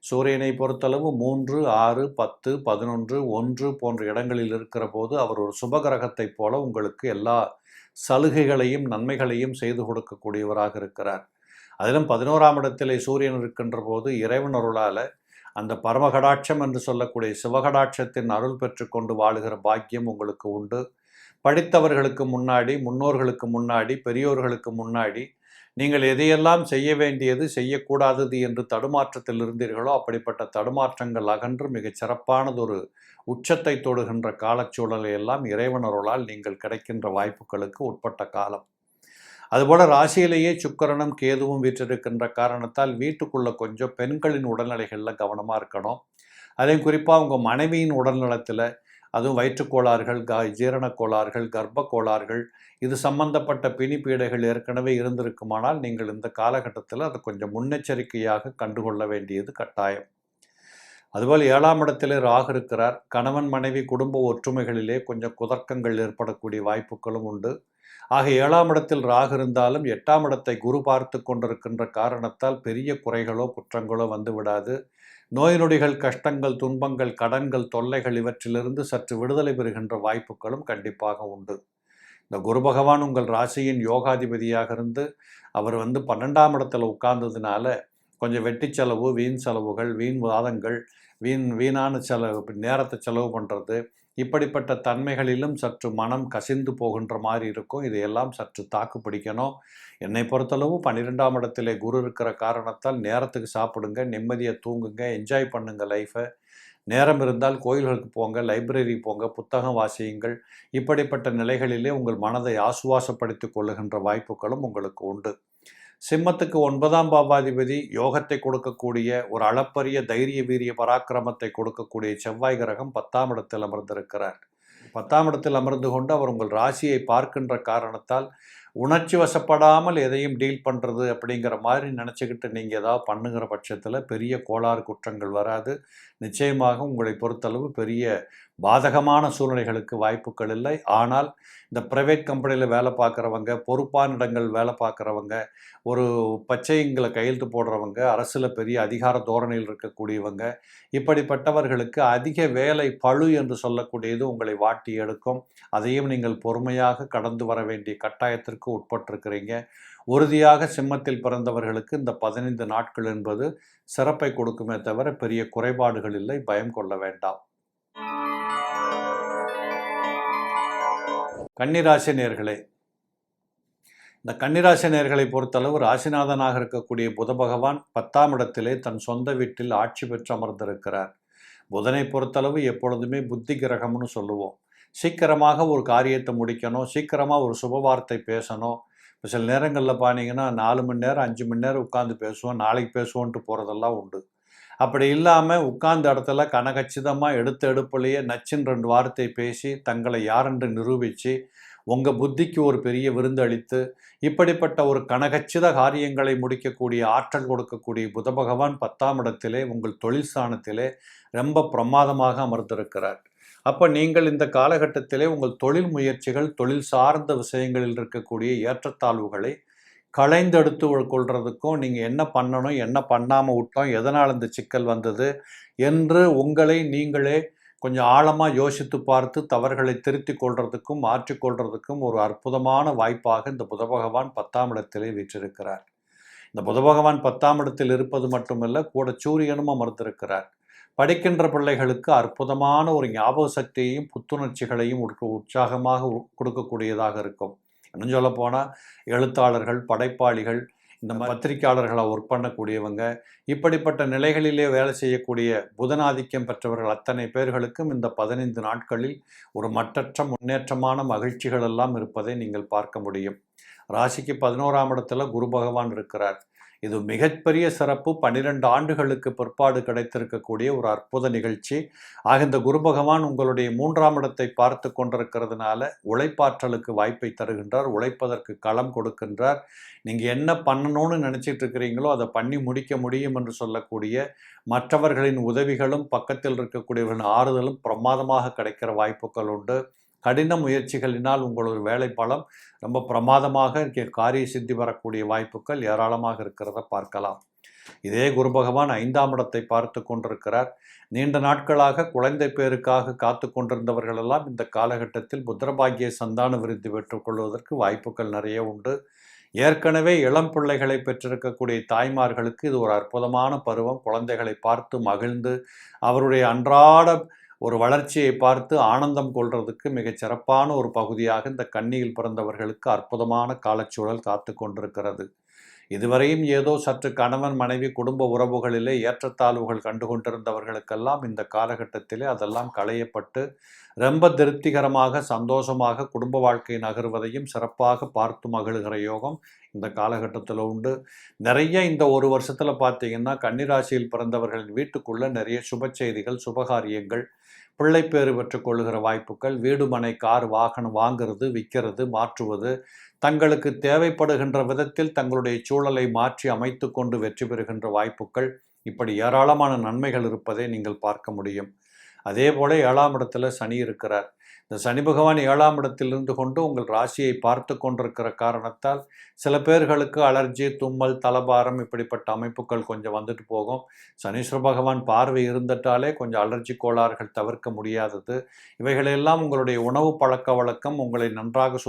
சூரியனை பொறுத்தளவு 3, 6, 10, 11, 1 போன்ற இடங்களில் இருக்கிற போது அவர் ஒரு சுபகிரகத்தை போல உங்களுக்கு எல்லா சலுகைகளையும் நன்மைகளையும் செய்து கொடுக்கக்கூடியவராக இருக்கிறார். அதிலும் 11ஆம் இடத்திலே சூரியன் இருக்கின்ற போது இறைவன் அருளால் அந்த பரமகடாட்சம் என்று சொல்லக்கூடிய சிவகடாட்சத்தின் அருள் பெற்று கொண்டு வாழுகிற பாக்கியம் உங்களுக்கு உண்டு. படித்தவர்களுக்கு முன்னாடி, முன்னோர்களுக்கு முன்னாடி, பெரியோர்களுக்கு முன்னாடி நீங்கள் எதையெல்லாம் செய்ய வேண்டியது, செய்யக்கூடாதது என்று தடுமாற்றத்தில் இருந்தீர்களோ அப்படிப்பட்ட தடுமாற்றங்கள் அகன்று மிகச் சிறப்பானதொரு உச்சத்தை தொடுகின்ற காலச்சூழலை எல்லாம் இறைவனருளால் நீங்கள் கிடைக்கின்ற வாய்ப்புகளுக்கு உட்பட்ட காலம். அதுபோல ராசியிலேயே சுக்கிரனும் கேதுவும் வீற்றிருக்கின்ற காரணத்தால் வீட்டுக்குள்ள கொஞ்சம் பெண்களின் உடல்நிலைகளில் கவனமாக இருக்கணும். அதையும் குறிப்பாக உங்கள் மனைவியின் உடல்நலத்தில், அதுவும் வயிற்றுக்கோளாறுகள், ஜீரணக்கோளாறுகள், கர்ப்ப கோளாறுகள், இது சம்பந்தப்பட்ட பிணிப்பீடைகள் ஏற்கனவே இருந்திருக்குமானால் நீங்கள் இந்த காலகட்டத்தில் அதை கொஞ்சம் முன்னெச்சரிக்கையாக கண்டுகொள்ள வேண்டியது கட்டாயம். அதுபோல் 7ஆம் இடத்திலே ராகு இருக்கிறார். கணவன் மனைவி குடும்ப ஒற்றுமைகளிலே கொஞ்சம் குதர்க்கங்கள் ஏற்படக்கூடிய வாய்ப்புகளும் உண்டு. ஆக 7ஆம் இடத்தில் ராகு இருந்தாலும் 8ஆம் இடத்தை குரு பார்த்து கொண்டிருக்கின்ற காரணத்தால் பெரிய குறைகளோ குற்றங்களோ வந்து விடாது. நோய் நொடிகள், கஷ்டங்கள், துன்பங்கள், கடன்கள், தொல்லைகள் இவற்றிலிருந்து சற்று விடுதலை பெறுகின்ற வாய்ப்புகளும் கண்டிப்பாக உண்டு. இந்த குரு பகவான் உங்கள் ராசியின் யோகாதிபதியாக இருந்து அவர் 12ஆம் இடத்துல உட்கார்ந்ததுனால கொஞ்சம் வெட்டி செலவு, வீண் செலவுகள், வீண் வாதங்கள், வீணான நேரத்தை செலவு பண்ணுறது, இப்படிப்பட்ட தன்மைகளிலும் சற்று மனம் கசிந்து போகின்ற மாதிரி இருக்கும். இதையெல்லாம் சற்று தாக்கு பிடிக்கணும். என்னை பொறுத்தளவு 12ஆம் இடத்திலே குரு இருக்கிற காரணத்தால் நேரத்துக்கு சாப்பிடுங்க, நிம்மதியாக தூங்குங்க, என்ஜாய் பண்ணுங்கள் லைஃபை. நேரம் இருந்தால் கோயில்களுக்கு போங்க, லைப்ரரி போங்க, புத்தகம் வாசியுங்கள். இப்படிப்பட்ட நிலைகளிலே உங்கள் மனதை ஆசுவாசப்படுத்தி கொள்ளுகின்ற வாய்ப்புகளும் உங்களுக்கு உண்டு. சிம்மத்துக்கு 9ஆம் பாவாதிபதி யோகத்தை கொடுக்கக்கூடிய, ஒரு அளப்பரிய தைரிய வீரிய பராக்கிரமத்தை கொடுக்கக்கூடிய செவ்வாய் கிரகம் 10ஆம் இடத்தில் அமர்ந்திருக்கிறார். 10ஆம் இடத்தில் அமர்ந்து கொண்டு அவர் உங்கள் ராசியை பார்க்கின்ற காரணத்தால் உணர்ச்சி வசப்படாமல் எதையும் டீல் பண்ணுறது அப்படிங்கிற மாதிரி நினச்சிக்கிட்டு நீங்கள் ஏதாவது பண்ணுகிற பட்சத்தில் பெரிய கோளாறு குற்றங்கள் வராது. நிச்சயமாக உங்களை பொறுத்தளவு பெரிய பாதகமான சூழ்நிலைகளுக்கு வாய்ப்புகள் இல்லை. ஆனால் இந்த ப்ரைவேட் கம்பெனியில் வேலை பார்க்குறவங்க, பொறுப்பான இடங்கள் வேலை பார்க்குறவங்க, ஒரு பச்சைங்களை கையெழுத்து போடுறவங்க, அரசில் பெரிய அதிகார தோரணையில் இருக்கக்கூடியவங்க, இப்படிப்பட்டவர்களுக்கு அதிக வேலை பளு என்று சொல்லக்கூடியது உங்களை வாட்டி எடுக்கும். அதையும் நீங்கள் பொறுமையாக கடந்து வர வேண்டிய கட்டாயத்திற்கு உட்பட்டிருக்கிறீங்க. உறுதியாக சிம்மத்தில் பிறந்தவர்களுக்கு இந்த 15 நாட்கள் என்பது சிறப்பை கொடுக்குமே தவிர பெரிய குறைபாடுகள் இல்லை. பயம் கொள்ள வேண்டாம். கன்னிராசி நேயர்களே, இந்த கன்னிராசி நேயர்களை பொறுத்தளவு ராசிநாதனாக இருக்கக்கூடிய புத பகவான் 10ஆம் இடத்திலே தன் சொந்த வீட்டில் ஆட்சி பெற்று அமர்ந்திருக்கிறார். புதனை பொறுத்தளவு எப்பொழுதுமே புத்தி கிரகம்னு சொல்லுவோம். சீக்கிரமாக ஒரு காரியத்தை முடிக்கணும், சீக்கிரமாக ஒரு சுபவார்த்தை பேசணும். இப்போ சில நேரங்களில் பார்த்தீங்கன்னா 4 மணி நேரம் 5 மணி நேரம் உட்காந்து பேசுவோம், நாளைக்கு பேசுவோன்ட்டு போகிறதெல்லாம் உண்டு. அப்படி இல்லாமல் உட்கார்ந்த இடத்துல கனகச்சிதமாக எடுத்த எடுப்புலையே நச்சின் 2 வார்த்தை பேசி தங்களை யாரென்று நிரூபித்து உங்கள் புத்திக்கு ஒரு பெரிய விருந்து அளித்து இப்படிப்பட்ட ஒரு கனகச்சித காரியங்களை முடிக்கக்கூடிய ஆற்றல் கொடுக்கக்கூடிய புத பகவான் 10ஆம் இடத்திலே உங்கள் தொழில் ஸ்தானத்திலே ரொம்ப பிரமாதமாக அமர்ந்திருக்கிறார். அப்போ நீங்கள் இந்த காலகட்டத்திலே உங்கள் தொழில் முயற்சிகள், தொழில் சார்ந்த விஷயங்களில் இருக்கக்கூடிய ஏற்றத்தாழ்வுகளை களைந்தெடுத்து கொள்றதுக்கும், நீங்கள் என்ன பண்ணணும், என்ன பண்ணாமல் விட்டோம், எதனால் இந்த சிக்கல் வந்தது என்று உங்களை நீங்களே கொஞ்சம் ஆழமாக யோசித்து பார்த்து தவறுகளை திருத்தி கொள்றதுக்கும் மாற்றிக்கொள்றதுக்கும் ஒரு அற்புதமான வாய்ப்பாக இந்த புத பகவான் 10ஆம் இடத்திலே வீற்றிருக்கிறார். இந்த புத பகவான் 10ஆம் இடத்தில் இருப்பது மட்டுமல்ல, கூட சூரியனும் அமர்ந்திருக்கிறார். படிக்கின்ற பிள்ளைகளுக்கு அற்புதமான ஒரு ஞாபக சக்தியையும் புத்துணர்ச்சிகளையும் உற்சாகமாக கொடுக்கக்கூடியதாக இருக்கும். இன்னும் சொல்ல போனால் எழுத்தாளர்கள், படைப்பாளிகள், இந்த பத்திரிகையாளர்களாக ஒர்க் பண்ணக்கூடியவங்க, இப்படிப்பட்ட நிலைகளிலே வேலை செய்யக்கூடிய புதனாதிக்கம் பெற்றவர்கள் அத்தனை பேர்களுக்கும் இந்த 15 நாட்களில் ஒரு மற்றற்ற முன்னேற்றமான மகிழ்ச்சிகள் எல்லாம் இருப்பதை நீங்கள் பார்க்க முடியும். ராசிக்கு 11ஆம் இடத்துல குரு பகவான் இருக்கிறார். இது மிகப்பெரிய சிறப்பு. 12 ஆண்டுகளுக்கு பிற்பாடு கிடைத்திருக்கக்கூடிய ஒரு அற்புத நிகழ்ச்சி. ஆக இந்த குரு பகவான் உங்களுடைய 3ஆம் இடத்தை பார்த்து கொண்டிருக்கிறதுனால உழைப்பாற்றலுக்கு வாய்ப்பை தருகின்றார், உழைப்பதற்கு களம் கொடுக்கின்றார். நீங்கள் என்ன பண்ணணும்னு நினச்சிட்டு இருக்கிறீங்களோ அதை பண்ணி முடிக்க முடியும் என்று சொல்லக்கூடிய மற்றவர்களின் உதவிகளும் பக்கத்தில் இருக்கக்கூடியவர்களின் ஆறுதலும் பிரமாதமாக கிடைக்கிற வாய்ப்புகள் உண்டு. கடின முயற்சிகளினால் உங்களோட வேலை பலம் ரொம்ப பிரமாதமாக காரிய சித்தி வரக்கூடிய வாய்ப்புகள் ஏராளமாக இருக்கிறத பார்க்கலாம். இதே குரு பகவான் 5ஆம் இடத்தை பார்த்து கொண்டிருக்கிறார். நீண்ட நாட்களாக குழந்தை பேருக்காக காத்து கொண்டிருந்தவர்களெல்லாம் இந்த காலகட்டத்தில் புத்திரபாகிய சந்தான விருத்தி பெற்றுக்கொள்வதற்கு வாய்ப்புகள் நிறைய உண்டு. ஏற்கனவே இளம் பிள்ளைகளை பெற்றிருக்கக்கூடிய தாய்மார்களுக்கு இது ஒரு அற்புதமான பருவம். குழந்தைகளை பார்த்து மகிழ்ந்து அவருடைய அன்றாட ஒரு வளர்ச்சியை பார்த்து ஆனந்தம் கொள்றதுக்கு மிகச் சிறப்பான ஒரு பகுதியாக இந்த கன்னியில் பிறந்தவர்களுக்கு அற்புதமான காலச்சூழல் காத்து கொண்டிருக்கிறது. இதுவரையும் ஏதோ சற்று கணவன் மனைவி குடும்ப உறவுகளிலே ஏற்றத்தாழ்வுகள் கண்டு கொண்டிருந்தவர்களுக்கெல்லாம் இந்த காலகட்டத்திலே அதெல்லாம் களையப்பட்டு ரொம்ப திருப்திகரமாக சந்தோஷமாக குடும்ப வாழ்க்கை நகர்வதையும் சிறப்பாக பார்த்து மகிழ்கிற யோகம் இந்த காலகட்டத்தில் உண்டு. நிறைய இந்த ஒரு வருஷத்தில் பார்த்தீங்கன்னா கன்னிராசியில் பிறந்தவர்களின் வீட்டுக்குள்ளே நிறைய சுப செய்திகள், சுபகாரியங்கள், பிள்ளைப்பேறு பெற்றுக் கொள்ளுகிற வாய்ப்புகள், வீடு மனை கார் வாகனம் வாங்கிறது, விற்கிறது, மாற்றுவது, தங்களுக்கு தேவைப்படுகின்ற விதத்தில் தங்களுடைய சூழலை மாற்றி அமைத்து கொண்டு வெற்றி பெறுகின்ற வாய்ப்புகள், இப்படி ஏராளமான நன்மைகள் இருப்பதை நீங்கள் பார்க்க முடியும். அதே போல 7ஆம் இடத்துல சனி இருக்கிறார். இந்த சனி பகவான் 7ஆம் இடத்தில் இருந்து கொண்டு உங்கள் ராசியை பார்த்து கொண்டிருக்கிற காரணத்தால் சில பேர்களுக்கு அலர்ஜி, தும்மல், தலபாரம் இப்படிப்பட்ட அமைப்புகள் கொஞ்சம் வந்துட்டு போகும். சனீஸ்வர பகவான் பார்வை இருந்துட்டாலே கொஞ்சம் அலர்ஜி கோளாறுகள் தவிர்க்க முடியாதது. இவைகளெல்லாம் உங்களுடைய உணவு பழக்க வழக்கம் உங்களை நன்றாக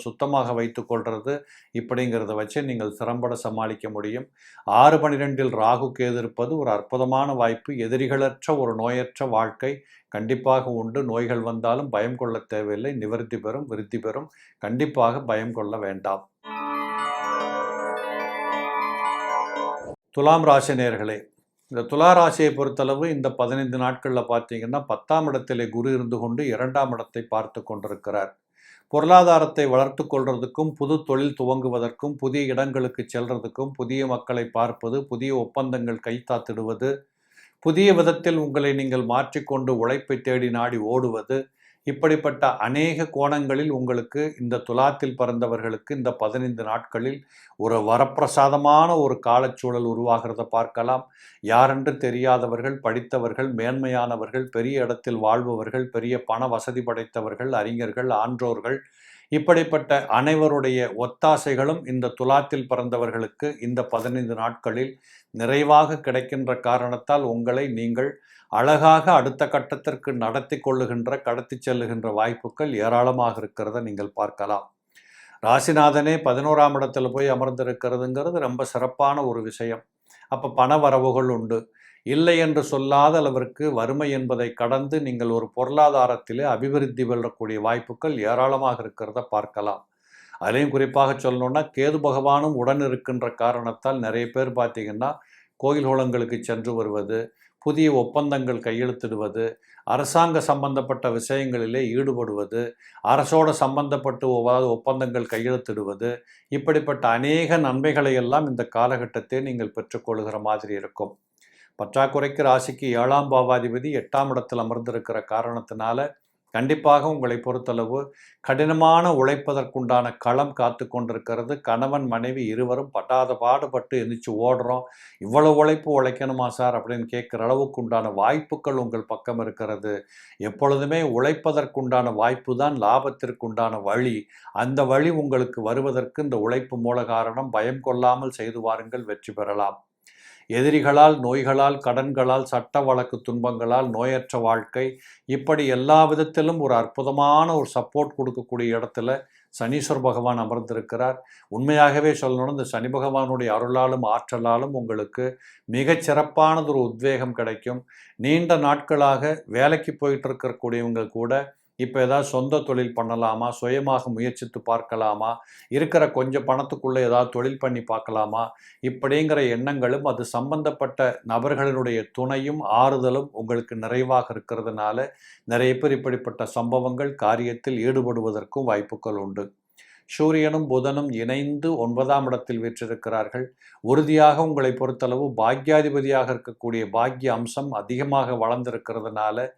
சுத்தமாக வைத்து கொள்வது இப்படிங்கிறத வச்சு நீங்கள் திறம்பட சமாளிக்க முடியும். 6-12 ராகு கேது இருப்பது ஒரு அற்புதமான வாய்ப்பு. எதிரிகளற்ற ஒரு நோயற்ற வாழ்க்கை கண்டிப்பாக உண்டு. நோய்கள் வந்தாலும் பயம் கொள்ள தேவையில்லை. நிவர்த்தி பெறும், விருத்தி பெறும். கண்டிப்பாக பயம் கொள்ள வேண்டாம். துலாம் ராசி நேயர்களே, இந்த துலா ராசியை பொறுத்தளவு இந்த 15 நாட்களில் பார்த்தீங்கன்னா 10ஆம் இடத்திலே குரு இருந்து கொண்டு 2ஆம் இடத்தை பார்த்து கொண்டிருக்கிறார். பொருளாதாரத்தை வளர்த்து கொள்றதுக்கும், புது தொழில் துவங்குவதற்கும், புதிய இடங்களுக்கு செல்றதுக்கும், புதிய மக்களை பார்ப்பது, புதிய ஒப்பந்தங்கள் கைத்தாத்திடுவது, புதிய விதத்தில் உங்களை நீங்கள் மாற்றிக்கொண்டு உழைப்பை தேடி நாடி ஓடுவது, இப்படிப்பட்ட அநேக கோணங்களில் உங்களுக்கு இந்த துலாத்தில் பிறந்தவர்களுக்கு இந்த 15 நாட்களில் ஒரு வரப்பிரசாதமான ஒரு காலச்சூழல் உருவாகிறத பார்க்கலாம். யாரென்று தெரியாதவர்கள், படித்தவர்கள், மேன்மையானவர்கள், பெரிய இடத்தில் வாழ்பவர்கள், பெரிய பண வசதி படைத்தவர்கள், அறிஞர்கள், ஆன்றோர்கள், இப்படிப்பட்ட அனைவருடைய ஒத்தாசைகளும் இந்த துலாத்தில் பிறந்தவர்களுக்கு இந்த 15 நாட்களில் நிறைவாக கிடைக்கின்ற காரணத்தால் உங்களை நீங்கள் அழகாக அடுத்த கட்டத்திற்கு கடத்தி செல்லுகின்ற வாய்ப்புகள் ஏராளமாக இருக்கிறத நீங்கள் பார்க்கலாம். ராசிநாதனே 11ஆம் இடத்துல போய் அமர்ந்திருக்கிறதுங்கிறது ரொம்ப சிறப்பான ஒரு விஷயம். அப்போ பண வரவுகள் உண்டு. இல்லை என்று சொல்லாத அளவிற்கு வறுமை என்பதை கடந்து நீங்கள் ஒரு பொருளாதாரத்திலே அபிவிருத்தி பெறக்கூடிய வாய்ப்புகள் ஏராளமாக இருக்கிறத பார்க்கலாம். அதிலையும் குறிப்பாக சொல்லணும்னா கேது பகவானும் உடன் இருக்கின்ற காரணத்தால் நிறைய பேர் பார்த்தீங்கன்னா கோயில் குளங்களுக்கு சென்று வருவது, புதிய ஒப்பந்தங்கள் கையெழுத்திடுவது, அரசாங்க சம்பந்தப்பட்ட விஷயங்களிலே ஈடுபடுவது, அரசோடு சம்பந்தப்பட்டு ஒப்பந்தங்கள் கையெழுத்திடுவது, இப்படிப்பட்ட அநேக நன்மைகளை எல்லாம் இந்த காலகட்டத்தை நீங்கள் பெற்றுக்கொள்கிற மாதிரி இருக்கும். பற்றாக்குறைக்கு ராசிக்கு 7ஆம் பாவாதிபதி 8ஆம் இடத்தில் அமர்ந்திருக்கிற காரணத்தினால கண்டிப்பாக உங்களை பொறுத்தளவு கடினமான உழைப்பதற்குண்டான களம் காத்து கொண்டிருக்கிறது. கணவன் மனைவி இருவரும் பட்டாத பாடுபட்டு எந்திரிச்சு ஓடுறோம், இவ்வளவு உழைப்பு உழைக்கணுமா சார் அப்படின்னு கேட்குற அளவுக்கு உண்டான வாய்ப்புகள் உங்கள் பக்கம் இருக்கிறது. எப்பொழுதுமே உழைப்பதற்குண்டான வாய்ப்பு தான் லாபத்திற்குண்டான வழி. அந்த வழி உங்களுக்கு வருவதற்கு இந்த உழைப்பு மூல காரணம். பயம் கொள்ளாமல் செய்து வாருங்கள், வெற்றி பெறலாம். எதிரிகளால், நோய்களால், கடன்களால், சட்ட வழக்கு துன்பங்களால், நோயற்ற வாழ்க்கை, இப்படி எல்லா விதத்திலும் ஒரு அற்புதமான ஒரு சப்போர்ட் கொடுக்கக்கூடிய இடத்துல சனீஸ்வர பகவான் அமர்ந்திருக்கிறார். உண்மையாகவே சொல்லணும், இந்த சனி பகவானுடைய அருளாலும் ஆற்றலாலும் உங்களுக்கு மிகச் சிறப்பானது ஒரு உத்வேகம் கிடைக்கும். நீண்ட நாட்களாக வேலைக்கு போயிட்டு இருக்கக்கூடியவங்க கூட இப்போ ஏதாவது சொந்த தொழில் பண்ணலாமா, சுயமாக முயற்சித்து பார்க்கலாமா, இருக்கிற கொஞ்சம் பணத்துக்குள்ளே ஏதாவது தொழில் பண்ணி பார்க்கலாமா, இப்படிங்கிற எண்ணங்களும் அது சம்பந்தப்பட்ட நபர்களினுடைய துணையும் ஆறுதலும் உங்களுக்கு நிறைவாக இருக்கிறதுனால நிறைய பேர் இப்படிப்பட்ட சம்பவங்கள் காரியத்தில் ஈடுபடுவதற்கும் வாய்ப்புகள் உண்டு. சூரியனும் புதனும் இணைந்து 9ஆம் இடத்தில் வீற்றிருக்கிறார்கள். உறுதியாக உங்களை பொறுத்தளவு பாக்யாதிபதியாக இருக்கக்கூடிய பாக்ய அம்சம் அதிகமாக வளர்ந்திருக்கிறதுனால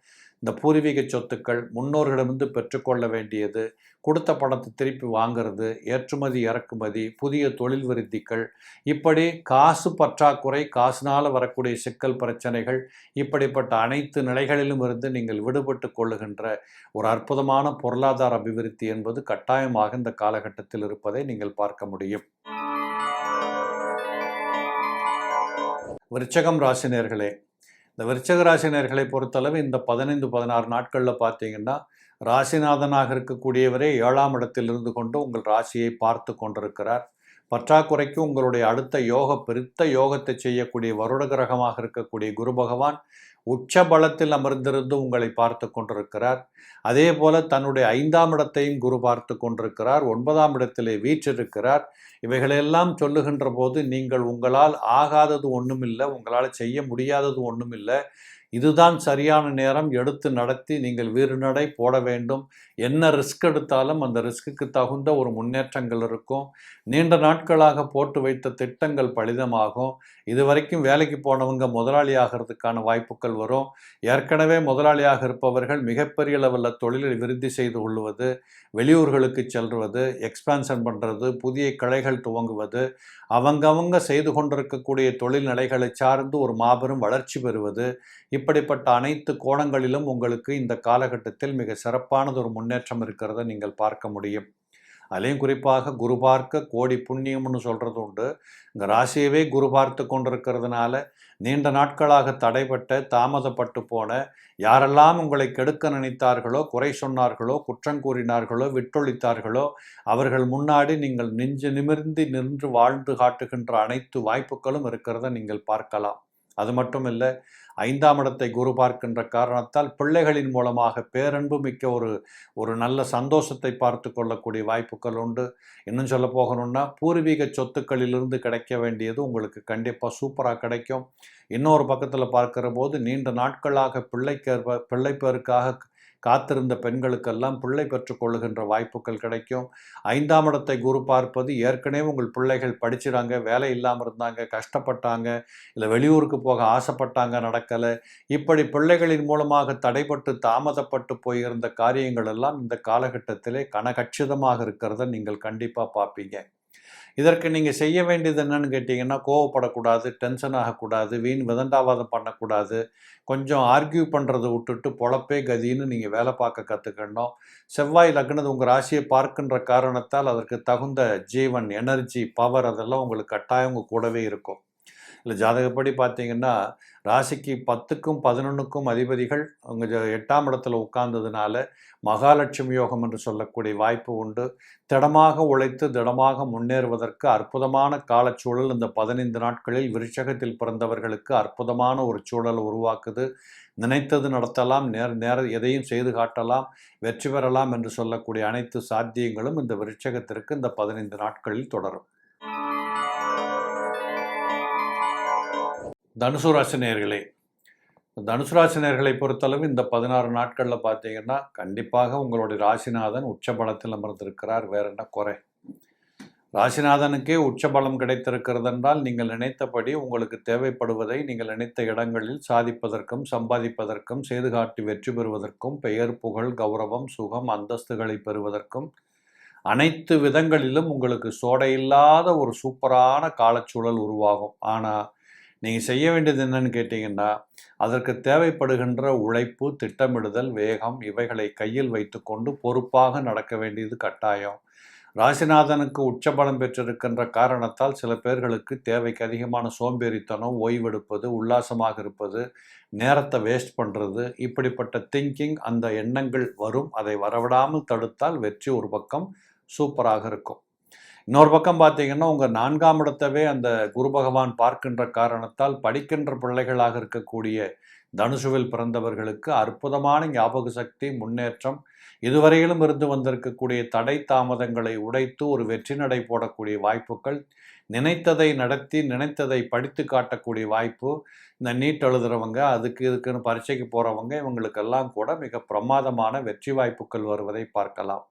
இந்த பூர்வீக சொத்துக்கள், முன்னோர்களிடமிருந்து பெற்றுக்கொள்ள வேண்டியது, கொடுத்த பணத்தை திருப்பி வாங்கிறது, ஏற்றுமதி இறக்குமதி, புதிய தொழில் விருத்திகள், இப்படி காசு பற்றாக்குறை, காசுனால் வரக்கூடிய சிக்கல் பிரச்சனைகள், இப்படிப்பட்ட அனைத்து நிலைகளிலும் இருந்து நீங்கள் விடுபட்டு கொள்ளுகின்ற ஒரு அற்புதமான பொருளாதார அபிவிருத்தி என்பது கட்டாயமாக இந்த காலகட்டத்தில் இருப்பதை நீங்கள் பார்க்க முடியும். விருச்சகம் ராசினியர்களே, இந்த விருச்சக ராசினியர்களை பொறுத்தளவு இந்த 15-16 நாட்களில் பார்த்தீங்கன்னா ராசிநாதனாக இருக்கக்கூடியவரே 7ஆம் இடத்தில் இருந்து கொண்டு உங்கள் ராசியை பார்த்து கொண்டிருக்கிறார். பற்றாக்குறைக்கு உங்களுடைய அடுத்த பெருத்த யோகத்தை செய்யக்கூடிய வருட கிரகமாக இருக்கக்கூடிய குரு பகவான் உச்ச பலத்தில் அமர்ந்திருந்து உங்களை பார்த்து கொண்டிருக்கிறார். அதே போல தன்னுடைய 5ஆம் இடத்தையும் குரு பார்த்து கொண்டிருக்கிறார். 9ஆம் இடத்திலே வீற்றிருக்கிறார். இவைகளெல்லாம் சொல்லுகின்ற போது நீங்கள் உங்களால் ஆகாதது ஒன்றுமில்லை, உங்களால் செய்ய முடியாதது ஒன்றுமில்லை, இதுதான் சரியான நேரம், எடுத்து நடத்தி நீங்கள் வீறுநடை போட வேண்டும். என்ன ரிஸ்க் எடுத்தாலும் அந்த ரிஸ்க்கு தகுந்த ஒரு முன்னேற்றங்கள் இருக்கும். நீண்ட நாட்களாக போட்டு வைத்த திட்டங்கள் பலிதமாகும். இதுவரைக்கும் வேலைக்கு போனவங்க முதலாளி ஆகிறதுக்கான வாய்ப்புகள் வரும். ஏற்கனவே முதலாளியாக இருப்பவர்கள் மிகப்பெரிய லெவலில் தொழிலை விருத்தி செய்து கொள்வது, வெளியூர்களுக்கு செல்வது, எக்ஸ்பான்ஷன் பண்ணுறது, புதிய கிளைகள் துவங்குவது, அவங்கவங்க செய்து கொண்டிருக்கக்கூடிய தொழில் நிலைகளை சார்ந்து ஒரு மாபெரும் வளர்ச்சி பெறுவது, இப்படிப்பட்ட அனைத்து கோணங்களிலும் உங்களுக்கு இந்த காலகட்டத்தில் மிக சிறப்பானது ஒரு முன்னேற்றம் இருக்கிறத நீங்கள் பார்க்க முடியும். அதுலேயும் குறிப்பாக குரு பார்க்க கோடி புண்ணியம்னு சொல்கிறது உண்டு. இங்கே ராசியவே குரு பார்த்து கொண்டிருக்கிறதுனால நீண்ட நாட்களாக தடைப்பட்ட, தாமதப்பட்டு போன, யாரெல்லாம் உங்களை கெடுக்க நினைத்தார்களோ, குறை சொன்னார்களோ, குற்றம் கூறினார்களோ, விட்டொழித்தார்களோ, அவர்கள் முன்னாடி நீங்கள் நெஞ்சு நிமிர்ந்து நின்று வாழ்ந்து காட்டுகின்ற அனைத்து வாய்ப்புகளும் இருக்கிறத நீங்கள் பார்க்கலாம். அது மட்டும் இல்லை, 5ஆம் இடத்தை குரு பார்க்கின்ற காரணத்தால் பிள்ளைகளின் மூலமாக பேரன்பு மிக்க ஒரு நல்ல சந்தோஷத்தை பார்த்து கொள்ளக்கூடிய வாய்ப்புகள் உண்டு. இன்னும் சொல்ல போகணும்னா பூர்வீக சொத்துக்களிலிருந்து கிடைக்க வேண்டியது உங்களுக்கு கண்டிப்பாக சூப்பராக கிடைக்கும். இன்னொரு பக்கத்தில் பார்க்கிற போது நீண்ட நாட்களாக பிள்ளை பேருக்காக காத்திருந்த பெண்களுக்கெல்லாம் பிள்ளை பெற்றுக்கொள்ளுகின்ற வாய்ப்புகள் கிடைக்கும். 5ஆம் இடத்தை குரு பார்ப்பது ஏற்கனவே உங்கள் பிள்ளைகள் படிச்சுறாங்க, வேலை இல்லாமல் இருந்தாங்க, கஷ்டப்பட்டாங்க, இல்லை வெளியூருக்கு போக ஆசைப்பட்டாங்க, நடக்கலை, இப்படி பிள்ளைகளின் மூலமாக தடைப்பட்டு தாமதப்பட்டு போயிருந்த காரியங்கள் எல்லாம் இந்த காலகட்டத்திலே கனகச்சிதமாக இருக்கிறத நீங்கள் கண்டிப்பாக பார்ப்பீங்க. இதற்கு நீங்கள் செய்ய வேண்டியது என்னன்னு கேட்டிங்கன்னா, கோவப்படக்கூடாது, டென்ஷன் ஆகக்கூடாது, வீண் விதண்டாவாதம் பண்ணக்கூடாது, கொஞ்சம் ஆர்கியூ பண்ணுறதை விட்டுட்டு பொழப்பே கதின்னு நீங்கள் வேலை பார்க்க கற்றுக்கணும். செவ்வாய் லக்னது உங்கள் ராசியை பார்க்கின்ற காரணத்தால் அதற்கு தகுந்த ஜீவன், எனர்ஜி, பவர் அதெல்லாம் உங்களுக்கு கட்டாயம் உங்கள் கூடவே இருக்கும். இல்லை ஜாதகப்படி பார்த்தீங்கன்னா ராசிக்கு 10க்கும் 11க்கும் அதிபதிகள் உங்கள் 8ஆம் இடத்துல உட்கார்ந்ததுனால மகாலட்சுமி யோகம் என்று சொல்லக்கூடிய வாய்ப்பு உண்டு. திடமாக உழைத்து திடமாக முன்னேறுவதற்கு அற்புதமான காலச்சூழல் இந்த 15 நாட்களில் விருச்சகத்தில் பிறந்தவர்களுக்கு அற்புதமான ஒரு சூழல் உருவாக்குது. நினைத்தது நடத்தலாம், எதையும் செய்து காட்டலாம், வெற்றி பெறலாம் என்று சொல்லக்கூடிய அனைத்து சாத்தியங்களும் இந்த விருச்சகத்திற்கு இந்த 15 நாட்களில் தொடரும். தனுசு ராசி நேயர்களே, தனுசு ராசி நேயர்களை பொறுத்தளவு இந்த 16 நாட்களில் பார்த்தீங்கன்னா கண்டிப்பாக உங்களுடைய ராசிநாதன் உச்சபலத்தில் அமர்ந்திருக்கிறார். வேற என்ன குறை? ராசிநாதனுக்கே உச்சபலம் கிடைத்திருக்கிறது என்றால் நீங்கள் நினைத்தபடி உங்களுக்கு தேவைப்படுவதை நீங்கள் நினைத்த இடங்களில் சாதிப்பதற்கும் சம்பாதிப்பதற்கும் செய்து காட்டி வெற்றி பெறுவதற்கும் பெயர் புகழ் கௌரவம் சுகம் அந்தஸ்துகளை பெறுவதற்கும் அனைத்து விதங்களிலும் உங்களுக்கு சோடையில்லாத ஒரு சூப்பரான காலச்சூழல் உருவாகும். ஆனால் நீங்கள் செய்ய வேண்டியது என்னன்னு கேட்டிங்கன்னா, அதற்கு தேவைப்படுகின்ற உழைப்பு, திட்டமிடுதல், வேகம் இவைகளை கையில் வைத்துக்கொண்டு பொறுப்பாக நடக்க வேண்டியது கட்டாயம். ராசிநாதனுக்கு உச்சபலம் பெற்றிருக்கின்ற காரணத்தால் சில பேர்களுக்கு தேவைக்கு அதிகமான சோம்பேறித்தனம், ஓய்வெடுப்பது, உல்லாசமாக இருப்பது, நேரத்தை வேஸ்ட் பண்ணுறது, இப்படிப்பட்ட திங்கிங், அந்த எண்ணங்கள் வரும். அதை வரவிடாமல் தடுத்தால் வெற்றி ஒரு பக்கம் சூப்பராக இருக்கும். இன்னொரு பக்கம் பார்த்தீங்கன்னா உங்கள் 4ஆம் இடத்தவே அந்த குரு பகவான் பார்க்கின்ற காரணத்தால் படிக்கின்ற பிள்ளைகளாக இருக்கக்கூடிய தனுசுவில் பிறந்தவர்களுக்கு அற்புதமான ஞாபக சக்தி, முன்னேற்றம், இதுவரையிலும் இருந்து வந்திருக்கக்கூடிய தடை தாமதங்களை உடைத்து ஒரு வெற்றி நடை போடக்கூடிய வாய்ப்புகள், நினைத்ததை நடத்தி நினைத்ததை படித்து காட்டக்கூடிய வாய்ப்பு, இந்த நீட் எழுதுகிறவங்க, இதுக்குன்னு பரீட்சைக்கு போகிறவங்க, இவங்களுக்கெல்லாம் கூட மிக பிரமாதமான வெற்றி வாய்ப்புகள் வருவதை பார்க்கலாம்.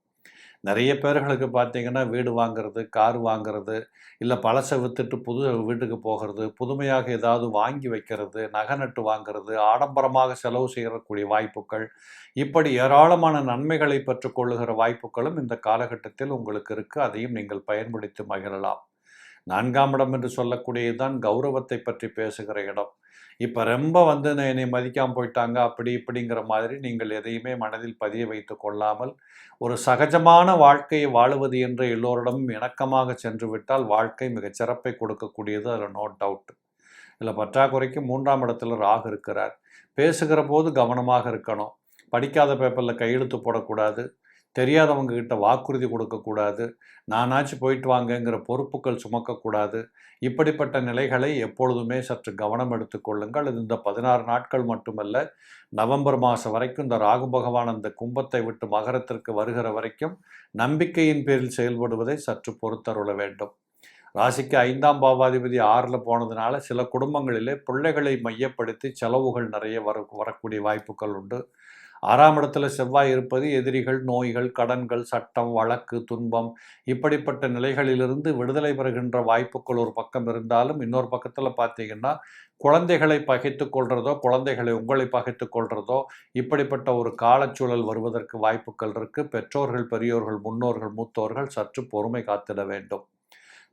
நிறைய பேர்களுக்கு பார்த்தீங்கன்னா வீடு வாங்கிறது, கார் வாங்கிறது, இல்லை பழசை விற்றுட்டு புது வீட்டுக்கு போகிறது, புதுமையாக ஏதாவது வாங்கி வைக்கிறது, நகை நட்டு வாங்கிறது, ஆடம்பரமாக செலவு செய்யக்கூடிய வாய்ப்புகள், இப்படி ஏராளமான நன்மைகளை பெற்றுக்கொள்ளுகிற வாய்ப்புகளும் இந்த காலகட்டத்தில் உங்களுக்கு இருக்குது. அதையும் நீங்கள் பயன்படுத்தி மகிழலாம். 4ஆம் இடம் என்று சொல்லக்கூடியதுதான் கௌரவத்தை பற்றி பேசுகிற இடம். இப்போ ரொம்ப என்னை மதிக்காமல் போயிட்டாங்க அப்படி இப்படிங்கிற மாதிரி நீங்கள் எதையுமே மனதில் பதிய வைத்து கொள்ளாமல் ஒரு சகஜமான வாழ்க்கையை வாழுவது என்று எல்லோரிடமும் இணக்கமாக சென்று விட்டால் வாழ்க்கை மிகச் சிறப்பை கொடுக்கக்கூடியது, அதில் நோ டவுட். இதில் பற்றாக்குறைக்கு 3ஆம் இடத்துல ராகு இருக்கிறார். பேசுகிற போது கவனமாக இருக்கணும். படிக்காத பேப்பரில் கையெழுத்து போடக்கூடாது. தெரியாதவங்க கிட்ட வாக்குறுதி கொடுக்கக்கூடாது, நானாச்சும் போயிட்டு வாங்கங்கிற பொறுப்புகள் சுமக்கக்கூடாது. இப்படிப்பட்ட நிலைகளை எப்பொழுதுமே சற்று கவனம் எடுத்துக்கொள்ளுங்கள். இது இந்த 16 நாட்கள் மட்டுமல்ல, நவம்பர் மாதம் வரைக்கும் இந்த ராகு பகவான் அந்த கும்பத்தை விட்டு மகரத்திற்கு வருகிற வரைக்கும் நம்பிக்கையின் பேரில் செயல்படுவதை சற்று பொறுத்தருள வேண்டும். ராசிக்கு 5ஆம் பாவாதிபதி 6ல் போனதுனால சில குடும்பங்களிலே பிள்ளைகளை மையப்படுத்தி செலவுகள் நிறைய வரக்கூடிய வாய்ப்புகள் உண்டு. 6ஆம் இடத்துல செவ்வாய் இருப்பது எதிரிகள், நோய்கள், கடன்கள், சட்டம், வழக்கு, துன்பம் இப்படிப்பட்ட நிலைகளிலிருந்து விடுதலை பெறுகின்ற வாய்ப்புகள் ஒரு பக்கம் இருந்தாலும், இன்னொரு பக்கத்தில் பார்த்தீங்கன்னா குழந்தைகளை பகைத்து கொள்றதோ, குழந்தைகளை உங்களை பகைத்து கொள்றதோ இப்படிப்பட்ட ஒரு காலச்சூழல் வருவதற்கு வாய்ப்புகள் இருக்குது. பெற்றோர்கள், பெரியோர்கள், முன்னோர்கள், மூத்தோர்கள் சற்று பொறுமை காத்திட வேண்டும்.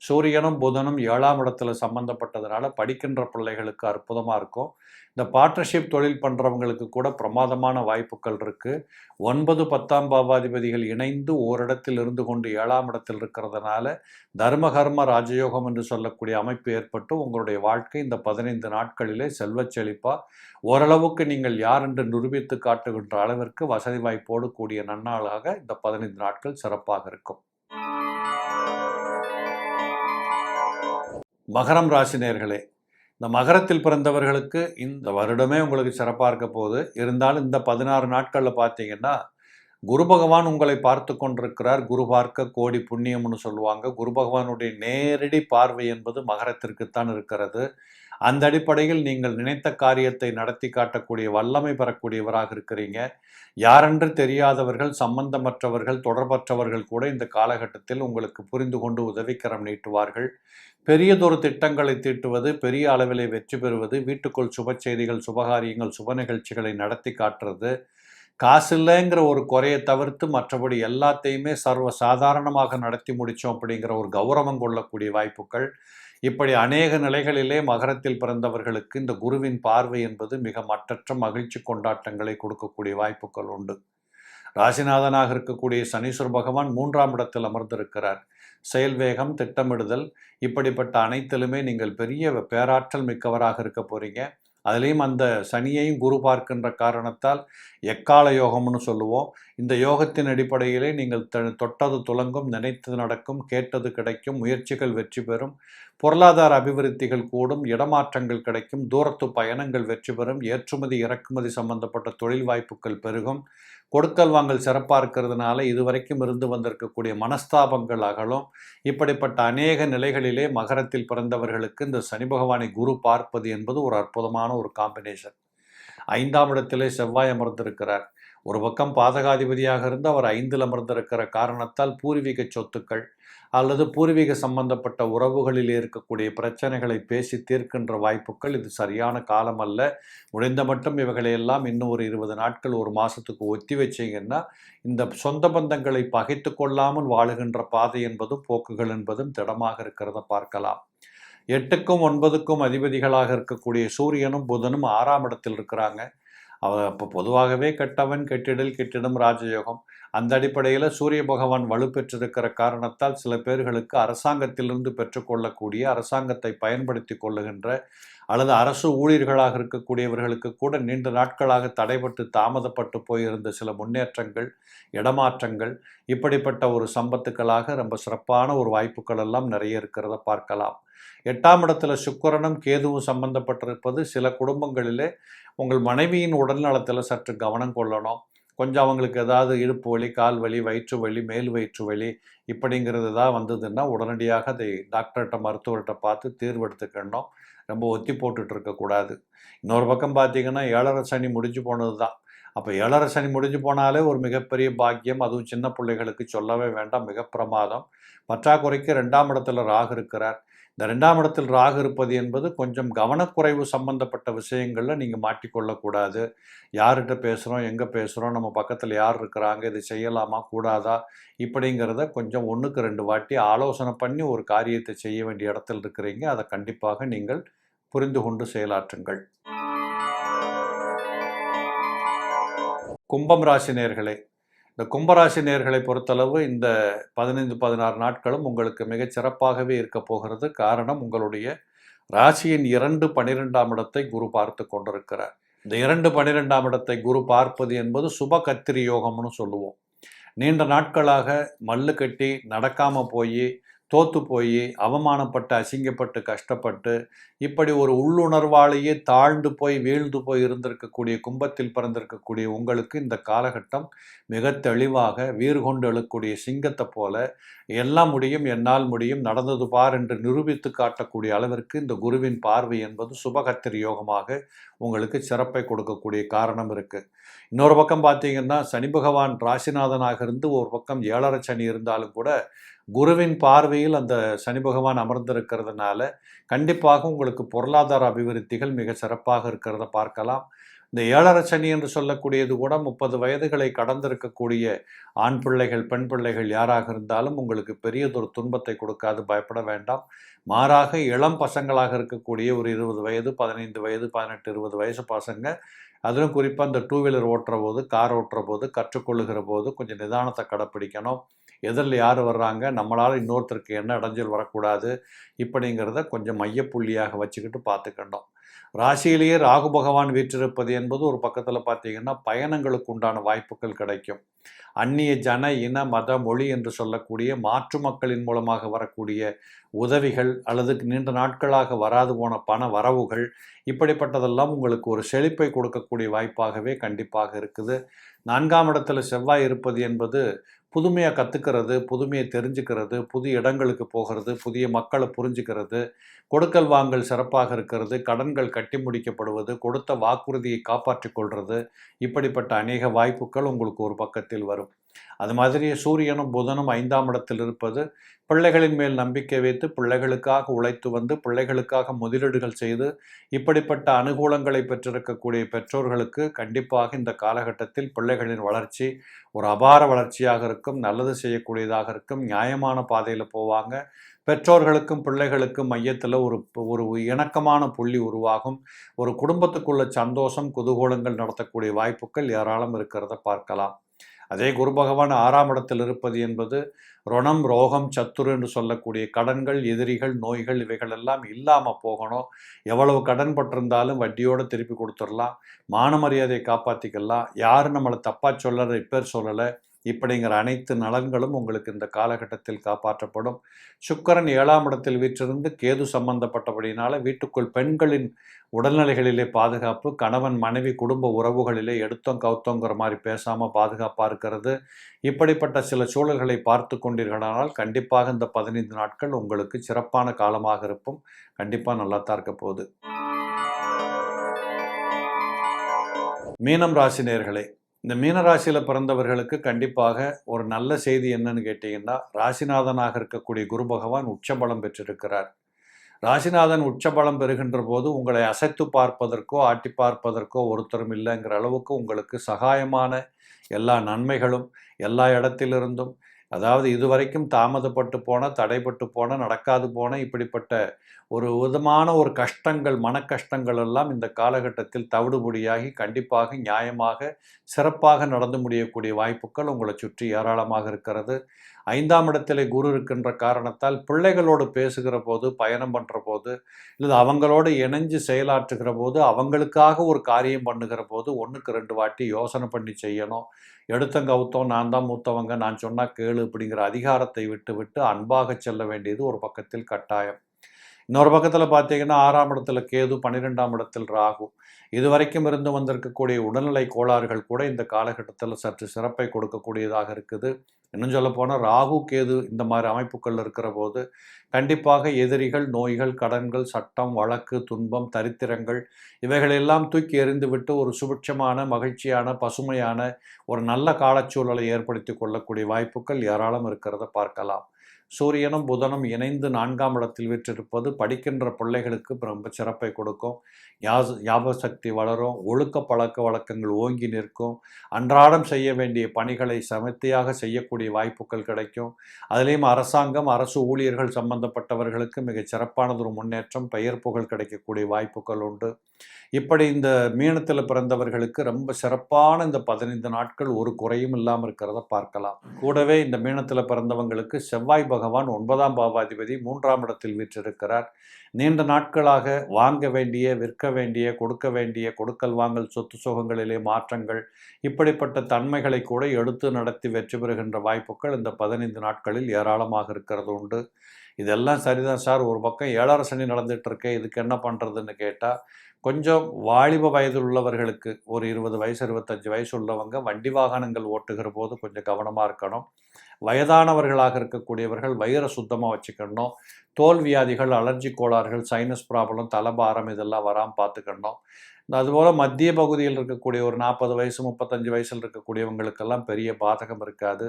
சூரியனும் புதனும் 7ஆம் இடத்துல சம்மந்தப்பட்டதுனால படிக்கின்ற பிள்ளைகளுக்கு அற்புதமாக இருக்கும். இந்த பார்ட்னர்ஷிப் தொழில் பண்ணுறவங்களுக்கு கூட பிரமாதமான வாய்ப்புகள் இருக்குது. 9, 10ஆம் பாவாதிபதிகள் இணைந்து ஓரிடத்தில் இருந்து கொண்டு 7ஆம் இடத்தில் இருக்கிறதுனால தர்மகர்ம ராஜயோகம் என்று சொல்லக்கூடிய அமைப்பு ஏற்பட்டு உங்களுடைய வாழ்க்கை இந்த 15 நாட்களிலே செல்வச் செழிப்பாக ஓரளவுக்கு நீங்கள் யார் என்று நிரூபித்து காட்டுகின்ற அளவிற்கு வசதி வாய்ப்போடு கூடிய நன்னாளாக இந்த 15 நாட்கள் சிறப்பாக இருக்கும். மகரம் ராசி நேயர்களே, இந்த மகரத்தில் பிறந்தவர்களுக்கு இந்த வருடமே உங்களுக்கு சிறப்பாக இருக்க போகுது. இருந்தாலும் இந்த 16 நாட்களில் பார்த்தீங்கன்னா குரு பகவான் உங்களை பார்த்து கொண்டிருக்கிறார். குரு பார்க்க கோடி புண்ணியம்னு சொல்லுவாங்க. குரு பகவானுடைய நேரடி பார்வை என்பது மகரத்திற்குத்தான் இருக்கிறது. அந்த அடிப்படையில் நீங்கள் நினைத்த காரியத்தை நடத்தி காட்டக்கூடிய வல்லமை பெறக்கூடியவராக இருக்கிறீங்க. யாரென்று தெரியாதவர்கள், சம்பந்தமற்றவர்கள், தொடர்பற்றவர்கள் கூட இந்த காலகட்டத்தில் உங்களுக்கு புரிந்து கொண்டு உதவிக்கரம் நீட்டுவார்கள். பெரியதொரு திட்டங்களை தீட்டுவது, பெரிய அளவிலே வெற்றி பெறுவது, வீட்டுக்குள் சுப செய்திகள், சுபகாரியங்கள், சுப நிகழ்ச்சிகளை நடத்தி காட்டுறது, காசு இல்லைங்கிற ஒரு குறையை தவிர்த்து மற்றபடி எல்லாத்தையுமே சர்வ சாதாரணமாக நடத்தி முடித்தோம் அப்படிங்கிற ஒரு கௌரவம் கொள்ளக்கூடிய வாய்ப்புகள், இப்படி அநேக நிலைகளிலே மகரத்தில் பிறந்தவர்களுக்கு இந்த குருவின் பார்வை என்பது மிக மற்றற்ற மகிழ்ச்சி கொண்டாட்டங்களை கொடுக்கக்கூடிய வாய்ப்புகள் உண்டு. ராசிநாதனாக இருக்கக்கூடிய சனீஸ்வர பகவான் 3ஆம் இடத்தில் அமர்ந்திருக்கிறார். செயல் வேகம், திட்டமிடுதல் இப்படிப்பட்ட அனைத்திலுமே நீங்கள் பெரிய பேராற்றல் மிக்கவராக இருக்க போகிறீங்க. அதுலேயும் அந்த சனியையும் குரு பார்க்கின்ற காரணத்தால் எக்கால யோகம்னு சொல்லுவோம். இந்த யோகத்தின் அடிப்படையிலே நீங்கள் தொட்டது துலங்கும், நினைத்தது நடக்கும், கேட்டது கிடைக்கும், முயற்சிகள் வெற்றி பெறும், பொருளாதார அபிவிருத்திகள் கூடும், இடமாற்றங்கள் கிடைக்கும், தூரத்து பயணங்கள் வெற்றி பெறும், ஏற்றுமதி இறக்குமதி சம்பந்தப்பட்ட தொழில் வாய்ப்புகள் பெருகும், கொடுக்கல் வாங்கல் சிறப்பாக இருக்கிறதுனால இதுவரைக்கும் இருந்து வந்திருக்கக்கூடிய மனஸ்தாபங்கள் அகலும். இப்படிப்பட்ட அநேக நிலைகளிலே மகரத்தில் பிறந்தவர்களுக்கு இந்த சனி பகவானை குரு பார்ப்பது என்பது ஒரு அற்புதமான ஒரு காம்பினேஷன். 5ஆம் இடத்திலே செவ்வாய் அமர்ந்திருக்கிறார். ஒரு பக்கம் பாதகாதிபதியாக இருந்து அவர் 5ல் அமர்ந்திருக்கிற காரணத்தால் பூர்வீக சொத்துக்கள் அல்லது பூர்வீக சம்பந்தப்பட்ட உறவுகளில் இருக்கக்கூடிய பிரச்சனைகளை பேசி தீர்க்கின்ற வாய்ப்புகள். இது சரியான காலம் அல்ல. முடிந்த மட்டும் இவைகளையெல்லாம் இன்னும் ஒரு 20 நாட்கள், ஒரு மாதத்துக்கு ஒத்தி வச்சிங்கன்னா இந்த சொந்த பந்தங்களை பகைத்து கொள்ளாமல் வாழுகின்ற பாதை என்பதும் போக்குகள் என்பதும் திடமாக இருக்கிறத பார்க்கலாம். 8க்கும் 9க்கும் அதிபதிகளாக இருக்கக்கூடிய சூரியனும் புதனும் 6ஆம் இடத்தில் இருக்கிறாங்க. அப்போ பொதுவாகவே கெட்டவன் கெட்டிடல், கெட்டிடம் ராஜயோகம். அந்த அடிப்படையில் சூரிய பகவான் வலுப்பெற்றிருக்கிற காரணத்தால் சில பேர்களுக்கு அரசாங்கத்திலிருந்து பெற்றுக்கொள்ளக்கூடிய, அரசாங்கத்தை பயன்படுத்தி கொள்ளுகின்ற அல்லது அரசு ஊழியர்களாக இருக்கக்கூடியவர்களுக்கு கூட நீண்ட நாட்களாக தடைபட்டு தாமதப்பட்டு போயிருந்த சில முன்னேற்றங்கள், இடமாற்றங்கள் இப்படிப்பட்ட ஒரு சம்பத்துக்களாக ரொம்ப சிறப்பான ஒரு வாய்ப்புகள் எல்லாம் நிறைய இருக்கிறத பார்க்கலாம். 8ஆம் இடத்துல சுக்கிரனும் கேதுவும் சம்பந்தப்பட்டிருப்பது சில குடும்பங்களிலே உங்கள் மனைவியின் உடல்நலத்தில் சற்று கவனம் கொள்ளணும். கொஞ்சம் அவங்களுக்கு ஏதாவது இடுப்பு வலி, கால் வலி, வயிற்று வலி, மேல் வயிற்று வலி இப்படிங்கிறது தான் வந்ததுன்னா உடனடியாக அதை டாக்டர்கிட்ட, மருத்துவர்கிட்ட பார்த்து தீர்வு எடுத்துக்கணும். ரொம்ப ஒத்தி போட்டுட்டு இருக்கக்கூடாது. இன்னொரு பக்கம் பார்த்தீங்கன்னா 7.5 சனி முடிஞ்சு போனது தான். அப்போ 7.5 சனி முடிஞ்சு போனாலே ஒரு மிகப்பெரிய பாக்கியம். அதுவும் சின்ன பிள்ளைகளுக்கு சொல்லவே வேண்டாம், மிக பிரமாதம். பற்றாக்குறைக்கு 2ஆம் இடத்துல ராகு இருக்கிறார். இந்த 2ஆம் இடத்தில் ராகு இருப்பது என்பது கொஞ்சம் கவனக்குறைவு சம்பந்தப்பட்ட விஷயங்களில் நீங்கள் மாட்டிக்கொள்ளக்கூடாது. யார்கிட்ட பேசுகிறோம், எங்கே பேசுகிறோம், நம்ம பக்கத்தில் யார் இருக்கிறாங்க, இது செய்யலாமா கூடாதா இப்படிங்கிறத கொஞ்சம் 1க்கு 2 வாட்டி ஆலோசனை பண்ணி ஒரு காரியத்தை செய்ய வேண்டிய இடத்தில் இருக்கிறீங்க. அதை கண்டிப்பாக நீங்கள் புரிந்து கொண்டு செயலாற்றுங்கள். கும்பம் ராசி நேயர்களே, இந்த கும்பராசி நேயர்களை பொறுத்தளவு இந்த 15-16 நாட்களும் உங்களுக்கு மிகச் சிறப்பாகவே இருக்க போகிறது. காரணம், உங்களுடைய ராசியின் 2, 12ஆம் இடத்தை குரு பார்த்து கொண்டிருக்கிறார். இந்த 2, 12ஆம் இடத்தை குரு பார்ப்பது என்பது சுப கத்திரி யோகம்னு சொல்லுவோம். நீண்ட நாட்களாக மல்லு கட்டி நடக்காமல் போய் தோத்து போய் அவமானப்பட்டு அசிங்கப்பட்டு கஷ்டப்பட்டு இப்படி ஒரு உள்ளுணர்வாலேயே தாழ்ந்து போய் வீழ்ந்து போய் இருந்திருக்கக்கூடிய கும்பத்தில் பிறந்திருக்கக்கூடிய உங்களுக்கு இந்த காலகட்டம் மிக தெளிவாக வீறு கொண்டு எழக்கூடிய சிங்கத்தை போல எல்லாம் முடியும், என்னால் முடியும், நடந்தது பார் என்று நிரூபித்து காட்டக்கூடிய அளவிற்கு இந்த குருவின் பார்வை என்பது சுபகத்திரி யோகமாக உங்களுக்கு சிறப்பை கொடுக்கக்கூடிய காரணம் இருக்குது. இன்னொரு பக்கம் பார்த்தீங்கன்னா சனி பகவான் ராசிநாதனாக இருந்து ஒரு பக்கம் 7.5 சனி இருந்தாலும் கூட குருவின் பார்வையில் அந்த சனி பகவான் அமர்ந்திருக்கிறதுனால கண்டிப்பாக உங்களுக்கு பொருளாதார அபிவிருத்திகள் மிக சிறப்பாக இருக்கிறத பார்க்கலாம். இந்த 7.5 சனி என்று சொல்லக்கூடியது கூட 30 வயதுகளை கடந்திருக்கக்கூடிய ஆண் பிள்ளைகள் பெண் பிள்ளைகள் யாராக இருந்தாலும் உங்களுக்கு பெரியதொரு துன்பத்தை கொடுக்காது, பயப்பட வேண்டாம். மாறாக இளம் பசங்களாக இருக்கக்கூடிய ஒரு 20 வயது 15 வயது 18 20 வயசு பசங்க, அதிலும் குறிப்பாக இந்த 2 வீலர் ஓட்டுற போது கார் ஓட்டுற போது கற்றுக்கொள்ளுகிற போது கொஞ்சம் நிதானத்தை கடைப்பிடிக்கணும். எதிரில் யார் வர்றாங்க, நம்மளால் இன்னொருத்தருக்கு என்ன இடைஞ்சல் வரக்கூடாது, இப்படிங்கிறத கொஞ்சம் மையப்புள்ளியாக வச்சுக்கிட்டு பார்த்துக்கணும். ராசியிலேயே ராகு பகவான் வீற்றிருப்பது என்பது ஒரு பக்கத்தில் பார்த்தீங்கன்னா பயணங்களுக்கு உண்டான வாய்ப்புகள் கிடைக்கும். அந்நிய ஜன இன மத மொழி என்று சொல்லக்கூடிய மாற்று மக்களின் மூலமாக வரக்கூடிய உதவிகள் அல்லது நீண்ட நாட்களாக வராது போன பண வரவுகள், இப்படிப்பட்டதெல்லாம் உங்களுக்கு ஒரு செழிப்பை கொடுக்கக்கூடிய வாய்ப்பாகவே கண்டிப்பாக இருக்குது. 4ஆம் இடத்துல செவ்வாய் இருப்பது என்பது புதுமையாக கற்றுக்கிறது, புதுமையை தெரிஞ்சுக்கிறது, புது இடங்களுக்கு போகிறது, புதிய மக்களை புரிஞ்சுக்கிறது, கொடுக்கல் வாங்கல் சிறப்பாக இருக்கிறது, கடன்கள் கட்டி முடிக்கப்படுவது, கொடுத்த வாக்குறுதியை காப்பாற்றிக் கொள்வது, இப்படிப்பட்ட அநேக வாய்ப்புகள் உங்களுக்கு ஒரு பக்கத்தில் வரும். அது மாதிரி சூரியனும் புதனும் 5ஆம் இடத்தில் இருப்பது பிள்ளைகளின் மேல் நம்பிக்கை வைத்து பிள்ளைகளுக்காக உழைத்து வந்து பிள்ளைகளுக்காக முதலீடுகள் செய்து இப்படிப்பட்ட அனுகூலங்களை பெற்றிருக்கக்கூடிய பெற்றோர்களுக்கு கண்டிப்பாக இந்த காலகட்டத்தில் பிள்ளைகளின் வளர்ச்சி ஒரு அபார வளர்ச்சியாக இருக்கும், நல்லது செய்யக்கூடியதாக இருக்கும், நியாயமான பாதையில் போவாங்க. பெற்றோர்களுக்கும் பிள்ளைகளுக்கும் மையத்தில் ஒரு இணக்கமான புள்ளி உருவாகும். ஒரு குடும்பத்துக்குள்ள சந்தோஷம் குதூகூலங்கள் நடத்தக்கூடிய வாய்ப்புகள் ஏராளம் இருக்கிறத பார்க்கலாம். அதே குரு பகவான் 6ஆம் இடத்தில் இருப்பது என்பது ருணம் ரோகம் சத்துரு என்று சொல்லக்கூடிய கடன்கள் எதிரிகள் நோய்கள் இவைகள் எல்லாம் இல்லாமல் போகணும். எவ்வளவு கடன் பட்டிருந்தாலும் வட்டியோடு திருப்பி கொடுத்துடலாம், மான மரியாதையை காப்பாற்றிக்கலாம், யாரும் நம்மளை தப்பாக சொல்லலை ரிப்பேர் சொல்லலை, இப்படிங்கிற அனைத்து நலன்களும் உங்களுக்கு இந்த காலகட்டத்தில் காப்பாற்றப்படும். சுக்கிரன் 7ஆம் இடத்தில் வீற்றிருந்து கேது சம்பந்தப்பட்டபடினால வீட்டுக்குள் பெண்களின் உடல்நிலைகளிலே பாதுகாப்பு, கணவன் மனைவி குடும்ப உறவுகளிலே எடுத்தோம் கவுத்தோங்கிற மாதிரி பேசாமல் பாதுகாப்பாக இருக்கிறது. இப்படிப்பட்ட சில சூழல்களை பார்த்து கொண்டீர்களானால் கண்டிப்பாக இந்த 15 நாட்கள் உங்களுக்கு சிறப்பான காலமாக இருக்கும். கண்டிப்பாக நல்லா தான் இருக்க போகுது. மீனம் ராசி நேயர்களே, இந்த மீனராசியில் பிறந்தவர்களுக்கு கண்டிப்பாக ஒரு நல்ல செய்தி என்னன்னு கேட்டிங்கன்னா, ராசிநாதனாக இருக்கக்கூடிய குரு பகவான் உச்சபலம் பெற்றிருக்கிறார். ராசிநாதன் உச்சபலம் பெறுகின்ற போது உங்களை அசைத்து பார்ப்பதற்கோ ஆட்டி பார்ப்பதற்கோ ஒருத்தரும் இல்லைங்கிற அளவுக்கு உங்களுக்கு சகாயமான எல்லா நன்மைகளும் எல்லா இடத்திலிருந்தும், அதாவது இதுவரைக்கும் தாமதப்பட்டு போன தடைப்பட்டு போன நடக்காது போன இப்படிப்பட்ட ஒரு விதமான ஒரு கஷ்டங்கள் மன கஷ்டங்கள் எல்லாம் இந்த காலகட்டத்தில் தவிடுபொடியாகி கண்டிப்பாக நியாயமாக சிறப்பாக நடந்து முடியக்கூடிய வாய்ப்புகள் உங்களை சுற்றி ஏராளமாக இருக்கிறது. 5ஆம் இடத்திலே குரு இருக்கின்ற காரணத்தால் பிள்ளைகளோடு பேசுகிற போது பயணம் பண்ணுற போது இல்லை அவங்களோடு இணைஞ்சு செயலாற்றுகிற போது அவங்களுக்காக ஒரு காரியம் பண்ணுகிற போது 1க்கு 2 வாட்டி யோசனை பண்ணி செய்யணும். எடுத்தங்கவுத்தோம் நான் தான் மூத்தவங்க நான் சொன்னால் கேளு அப்படிங்கிற அதிகாரத்தை விட்டு விட்டு அன்பாக செல்ல வேண்டியது ஒரு பக்கத்தில் கட்டாயம். இன்னொரு பக்கத்தில் பார்த்தீங்கன்னா 6ஆம் இடத்துல கேது 12ஆம் இடத்தில் ராகு, இதுவரைக்கும் இருந்து வந்திருக்கக்கூடிய உடல்நிலை கோளாறுகள் கூட இந்த காலகட்டத்தில் சற்று சிறப்பை கொடுக்கக்கூடியதாக இருக்குது. இன்னும் சொல்ல போனால் ராகு கேது இந்த மாதிரி அமைப்புகள் இருக்கிற போது கண்டிப்பாக எதிரிகள் நோய்கள் கடன்கள் சட்டம் வழக்கு துன்பம் தரித்திரங்கள் இவைகளெல்லாம் தூக்கி எறிந்துவிட்டு ஒரு சுபிட்சமான மகிழ்ச்சியான பசுமையான ஒரு நல்ல காலச்சூழலை ஏற்படுத்தி கொள்ளக்கூடிய வாய்ப்புகள் ஏராளம் இருக்கிறத பார்க்கலாம். சூரியனும் புதனும் இணைந்து 4ஆம் இடத்தில் வீற்றிருப்பது படிக்கின்ற பிள்ளைகளுக்கு ரொம்ப சிறப்பை கொடுக்கும். ஞாபக சக்தி வளரும், ஒழுக்க பழக்க வழக்கங்கள் ஓங்கி நிற்கும், அன்றாடம் செய்ய வேண்டிய பணிகளை சமர்த்தியாக செய்யக்கூடிய வாய்ப்புகள் கிடைக்கும். அதுலேயும் அரசாங்கம் அரசு ஊழியர்கள் சம்பந்தப்பட்டவர்களுக்கு மிகச் சிறப்பானது ஒரு முன்னேற்றம் பெயர் புகழ் கிடைக்கக்கூடிய வாய்ப்புகள் உண்டு. இப்படி இந்த மீனத்தில் பிறந்தவர்களுக்கு ரொம்ப சிறப்பான இந்த 15 நாட்கள் ஒரு குறையும் இல்லாமல் இருக்கிறத பார்க்கலாம். கூடவே இந்த மீனத்தில் பிறந்தவங்களுக்கு செவ்வாய் பகவான் 9ஆம் பாவாதிபதி 3ஆம் இடத்தில் வீற்றிருக்கிறார். நீண்ட நாட்களாக வாங்க வேண்டிய, விற்க வேண்டிய, கொடுக்க வேண்டிய, கொடுக்கல் வாங்கல், சொத்து சுகங்களிலே மாற்றங்கள், இப்படிப்பட்ட தன்மைகளை கூட எடுத்து நடத்தி வெற்றி பெறுகின்ற வாய்ப்புகள் இந்த 15 நாட்களில் ஏராளமாக இருக்கிறது உண்டு. இதெல்லாம் சரிதான் சார், ஒரு பக்கம் 7.5 சனி நடந்துட்டு இருக்கே, இதுக்கு என்ன பண்ணுறதுன்னு கேட்டால், கொஞ்சம் வாலிப வயதில் உள்ளவர்களுக்கு ஒரு 20 வயசு 25 வயசு உள்ளவங்க வண்டி வாகனங்கள் ஓட்டுகிற போது கொஞ்சம் கவனமாக இருக்கணும். வயதானவர்களாக இருக்கக்கூடியவர்கள் வயிறை சுத்தமாக வச்சுக்கணும். தோல் வியாதிகள், அலர்ஜி கோளாறுகள், சைனஸ் ப்ராப்ளம், தலபாரம் இதெல்லாம் வராமல் பார்த்துக்கணும். அதுபோல் மத்திய பகுதியில் இருக்கக்கூடிய ஒரு 40 வயசு 35 வயசில் இருக்கக்கூடியவங்களுக்கெல்லாம் பெரிய பாதகம் இருக்காது.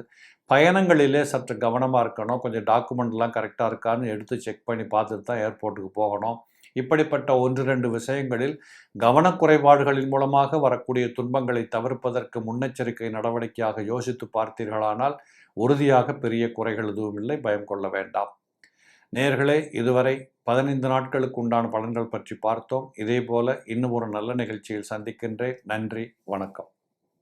பயணங்களிலே சற்று கவனமாக இருக்கணும். கொஞ்சம் டாக்குமெண்ட்லாம் கரெக்டாக இருக்கான்னு எடுத்து செக் பண்ணி பார்த்துட்டு தான் ஏர்போர்ட்டுக்கு போகணும். இப்படிப்பட்ட 1-2 விஷயங்களில் கவனக்குறைபாடுகளின் மூலமாக வரக்கூடிய துன்பங்களை தவிர்ப்பதற்கு முன்னெச்சரிக்கை நடவடிக்கையாக யோசித்து பார்த்தீர்களானால் உறுதியாக பெரிய குறைகள் எதுவும் இல்லை, பயம் கொள்ள வேண்டாம். நேயர்களே, இதுவரை 15 நாட்களுக்கு உண்டான பலன்கள் பற்றி பார்த்தோம். இதே போல இன்னும் ஒரு நல்ல நிகழ்ச்சியில் சந்திக்கின்றேன். நன்றி, வணக்கம்.